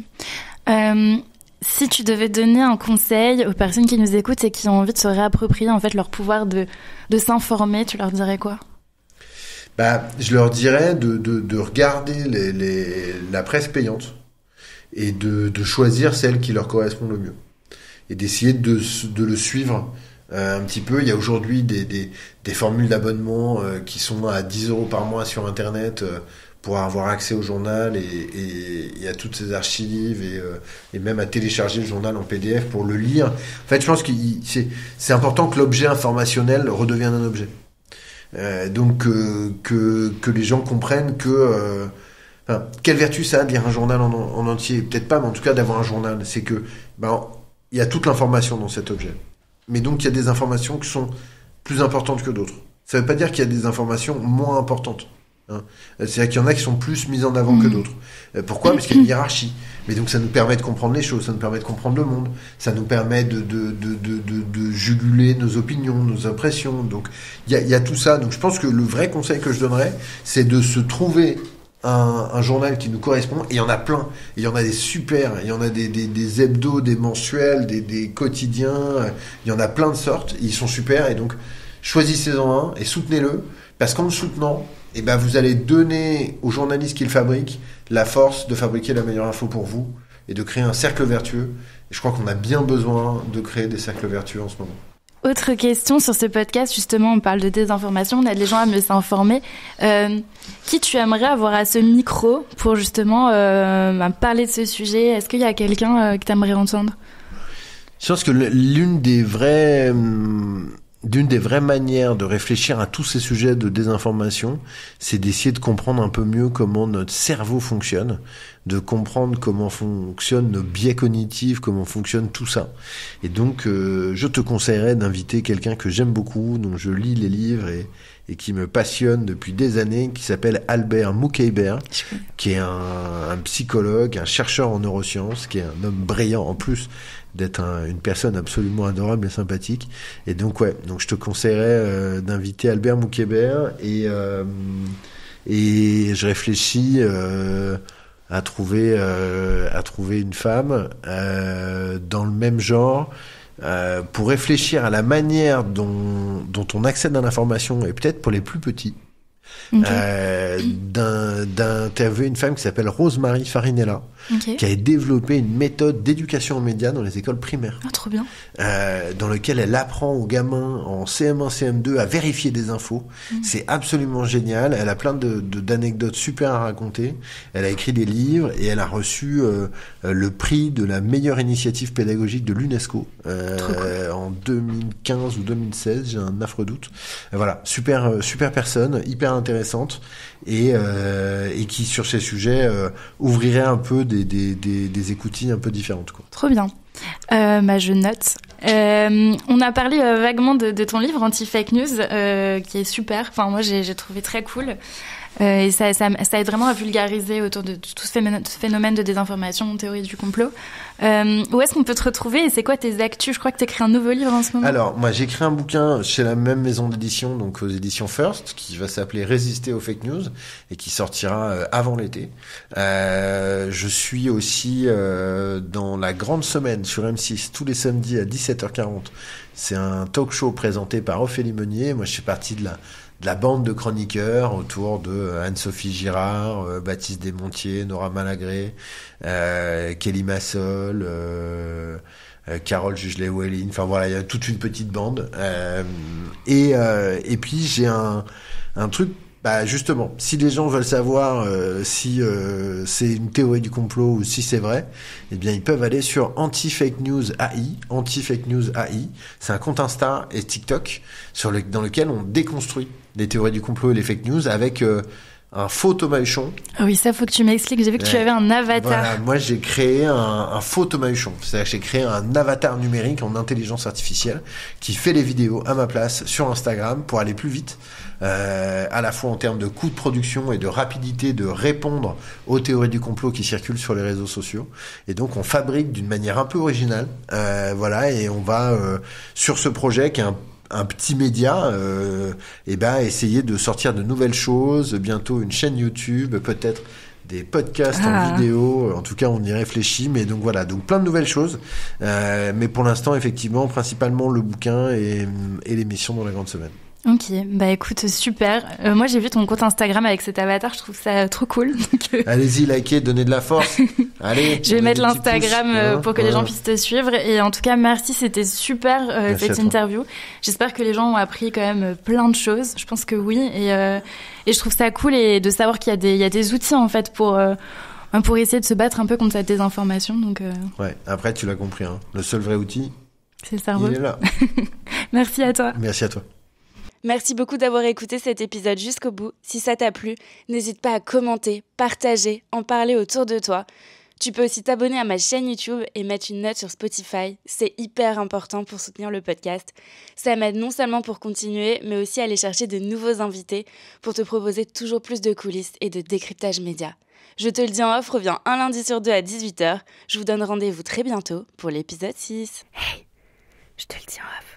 Si tu devais donner un conseil aux personnes qui nous écoutent et qui ont envie de se réapproprier en fait leur pouvoir de s'informer, tu leur dirais quoi ? Je leur dirais de regarder la presse payante et de choisir celle qui leur correspond le mieux, et d'essayer de le suivre un petit peu. Il y a aujourd'hui des formules d'abonnement qui sont à 10 € par mois sur Internet pour avoir accès au journal et à toutes ces archives, et même à télécharger le journal en PDF pour le lire. En fait, je pense que c'est important que l'objet informationnel redevienne un objet. Donc que les gens comprennent que quelle vertu ça a de lire un journal en entier, peut-être pas, mais en tout cas d'avoir un journal, c'est que il y a toute l'information dans cet objet, mais donc il y a des informations qui sont plus importantes que d'autres. Ça veut pas dire qu'il y a des informations moins importantes. C'est-à-dire qu'il y en a qui sont plus mises en avant que d'autres. Pourquoi ? Parce qu'il y a une hiérarchie. Mais donc ça nous permet de comprendre les choses, ça nous permet de comprendre le monde, ça nous permet de juguler nos opinions, nos impressions. Donc il y a tout ça. Donc je pense que le vrai conseil que je donnerais, c'est de se trouver un journal qui nous correspond. Et il y en a plein. Et il y en a des super. Il y en a des hebdos, des mensuels, des quotidiens. Il y en a plein de sortes. Ils sont super. Et donc choisissez-en un et soutenez-le. Parce qu'en le soutenant, vous allez donner aux journalistes qui le fabriquent la force de fabriquer la meilleure info pour vous et de créer un cercle vertueux. Et je crois qu'on a bien besoin de créer des cercles vertueux en ce moment. Autre question sur ce podcast, justement, on parle de désinformation, on aide les gens à mieux s'informer. Qui tu aimerais avoir à ce micro pour justement parler de ce sujet ? Est-ce qu'il y a quelqu'un que tu aimerais entendre ? Je pense que l'une des vraies manières de réfléchir à tous ces sujets de désinformation, c'est d'essayer de comprendre un peu mieux comment notre cerveau fonctionne, de comprendre comment fonctionnent nos biais cognitifs, comment fonctionne tout ça. Et donc, je te conseillerais d'inviter quelqu'un que j'aime beaucoup, dont je lis les livres et qui me passionne depuis des années, qui s'appelle Albert Moukaïber, qui est un psychologue, un chercheur en neurosciences, qui est un homme brillant en plus d'être une personne absolument adorable et sympathique. Et donc je te conseillerais d'inviter Albert Moukaïber et je réfléchis à trouver une femme dans le même genre pour réfléchir à la manière dont on accède à l'information, et peut-être pour les plus petits. D'interviewer une femme qui s'appelle Rosemary Farinella, qui a développé une méthode d'éducation aux médias dans les écoles primaires. Ah, trop bien. Dans lequel elle apprend aux gamins en CM1, CM2 à vérifier des infos. C'est absolument génial. Elle a plein d'anecdotes super à raconter. Elle a écrit des livres et elle a reçu le prix de la meilleure initiative pédagogique de l'UNESCO en 2015 ou 2016. J'ai un affreux doute. Voilà, super personne, hyper intéressante et qui sur ces sujets ouvrirait un peu des écoutilles un peu différentes, quoi. Trop bien. Je note. On a parlé vaguement de ton livre Anti-Fake News, qui est super. Enfin, moi, j'ai trouvé très cool. Et ça aide vraiment à vulgariser autour de tout ce phénomène de désinformation, théorie du complot. Où est-ce qu'on peut te retrouver et c'est quoi tes actus ? Je crois que tu écris un nouveau livre en ce moment. Alors, moi, j'ai écrit un bouquin chez la même maison d'édition, donc aux éditions First, qui va s'appeler Résister aux fake news et qui sortira avant l'été. Je suis aussi dans La Grande Semaine sur M6 tous les samedis à 17h40. C'est un talk show présenté par Ophélie Meunier. Moi, je fais partie de la bande de chroniqueurs autour de Anne-Sophie Girard, Baptiste Desmontiers, Nora Malagré, Kelly Massol, Carole Jugelet-Welling. Enfin voilà, il y a toute une petite bande. Et puis j'ai un truc. Justement, si les gens veulent savoir si c'est une théorie du complot ou si c'est vrai, eh bien ils peuvent aller sur Anti-Fake News AI. Anti-Fake News AI, c'est un compte Insta et TikTok dans lequel on déconstruit les théories du complot et les fake news avec un faux Thomas Huchon. Ah oui, ça faut que tu m'expliques. J'ai vu que tu avais un avatar. Voilà, moi j'ai créé un faux Thomas Huchon. C'est-à-dire que j'ai créé un avatar numérique en intelligence artificielle qui fait les vidéos à ma place sur Instagram pour aller plus vite, à la fois en termes de coûts de production et de rapidité de répondre aux théories du complot qui circulent sur les réseaux sociaux. Et donc on fabrique d'une manière un peu originale, et on va sur ce projet qui est un petit média, essayer de sortir de nouvelles choses, bientôt une chaîne YouTube, peut-être des podcasts en vidéo, en tout cas on y réfléchit, mais donc voilà, donc plein de nouvelles choses, mais pour l'instant effectivement principalement le bouquin et l'émission dans La Grande Semaine. Ok, écoute, super. Moi j'ai vu ton compte Instagram avec cet avatar, je trouve ça trop cool. Allez-y, likez, donnez de la force. Allez. Je vais mettre l'Instagram pour que les gens puissent te suivre. Et en tout cas, merci, c'était super cette interview. J'espère que les gens ont appris quand même plein de choses. Je pense que oui. Et je trouve ça cool de savoir qu'il y a des outils en fait pour essayer de se battre un peu contre cette désinformation. Donc. Ouais. Après, tu l'as compris. Hein. Le seul vrai outil, c'est le cerveau. Il est là. Merci à toi. Merci à toi. Merci beaucoup d'avoir écouté cet épisode jusqu'au bout. Si ça t'a plu, n'hésite pas à commenter, partager, en parler autour de toi. Tu peux aussi t'abonner à ma chaîne YouTube et mettre une note sur Spotify. C'est hyper important pour soutenir le podcast. Ça m'aide non seulement pour continuer, mais aussi à aller chercher de nouveaux invités pour te proposer toujours plus de coulisses et de décryptage média. Je te le dis en off, reviens un lundi sur 2 à 18h. Je vous donne rendez-vous très bientôt pour l'épisode 6. Hey, je te le dis en off.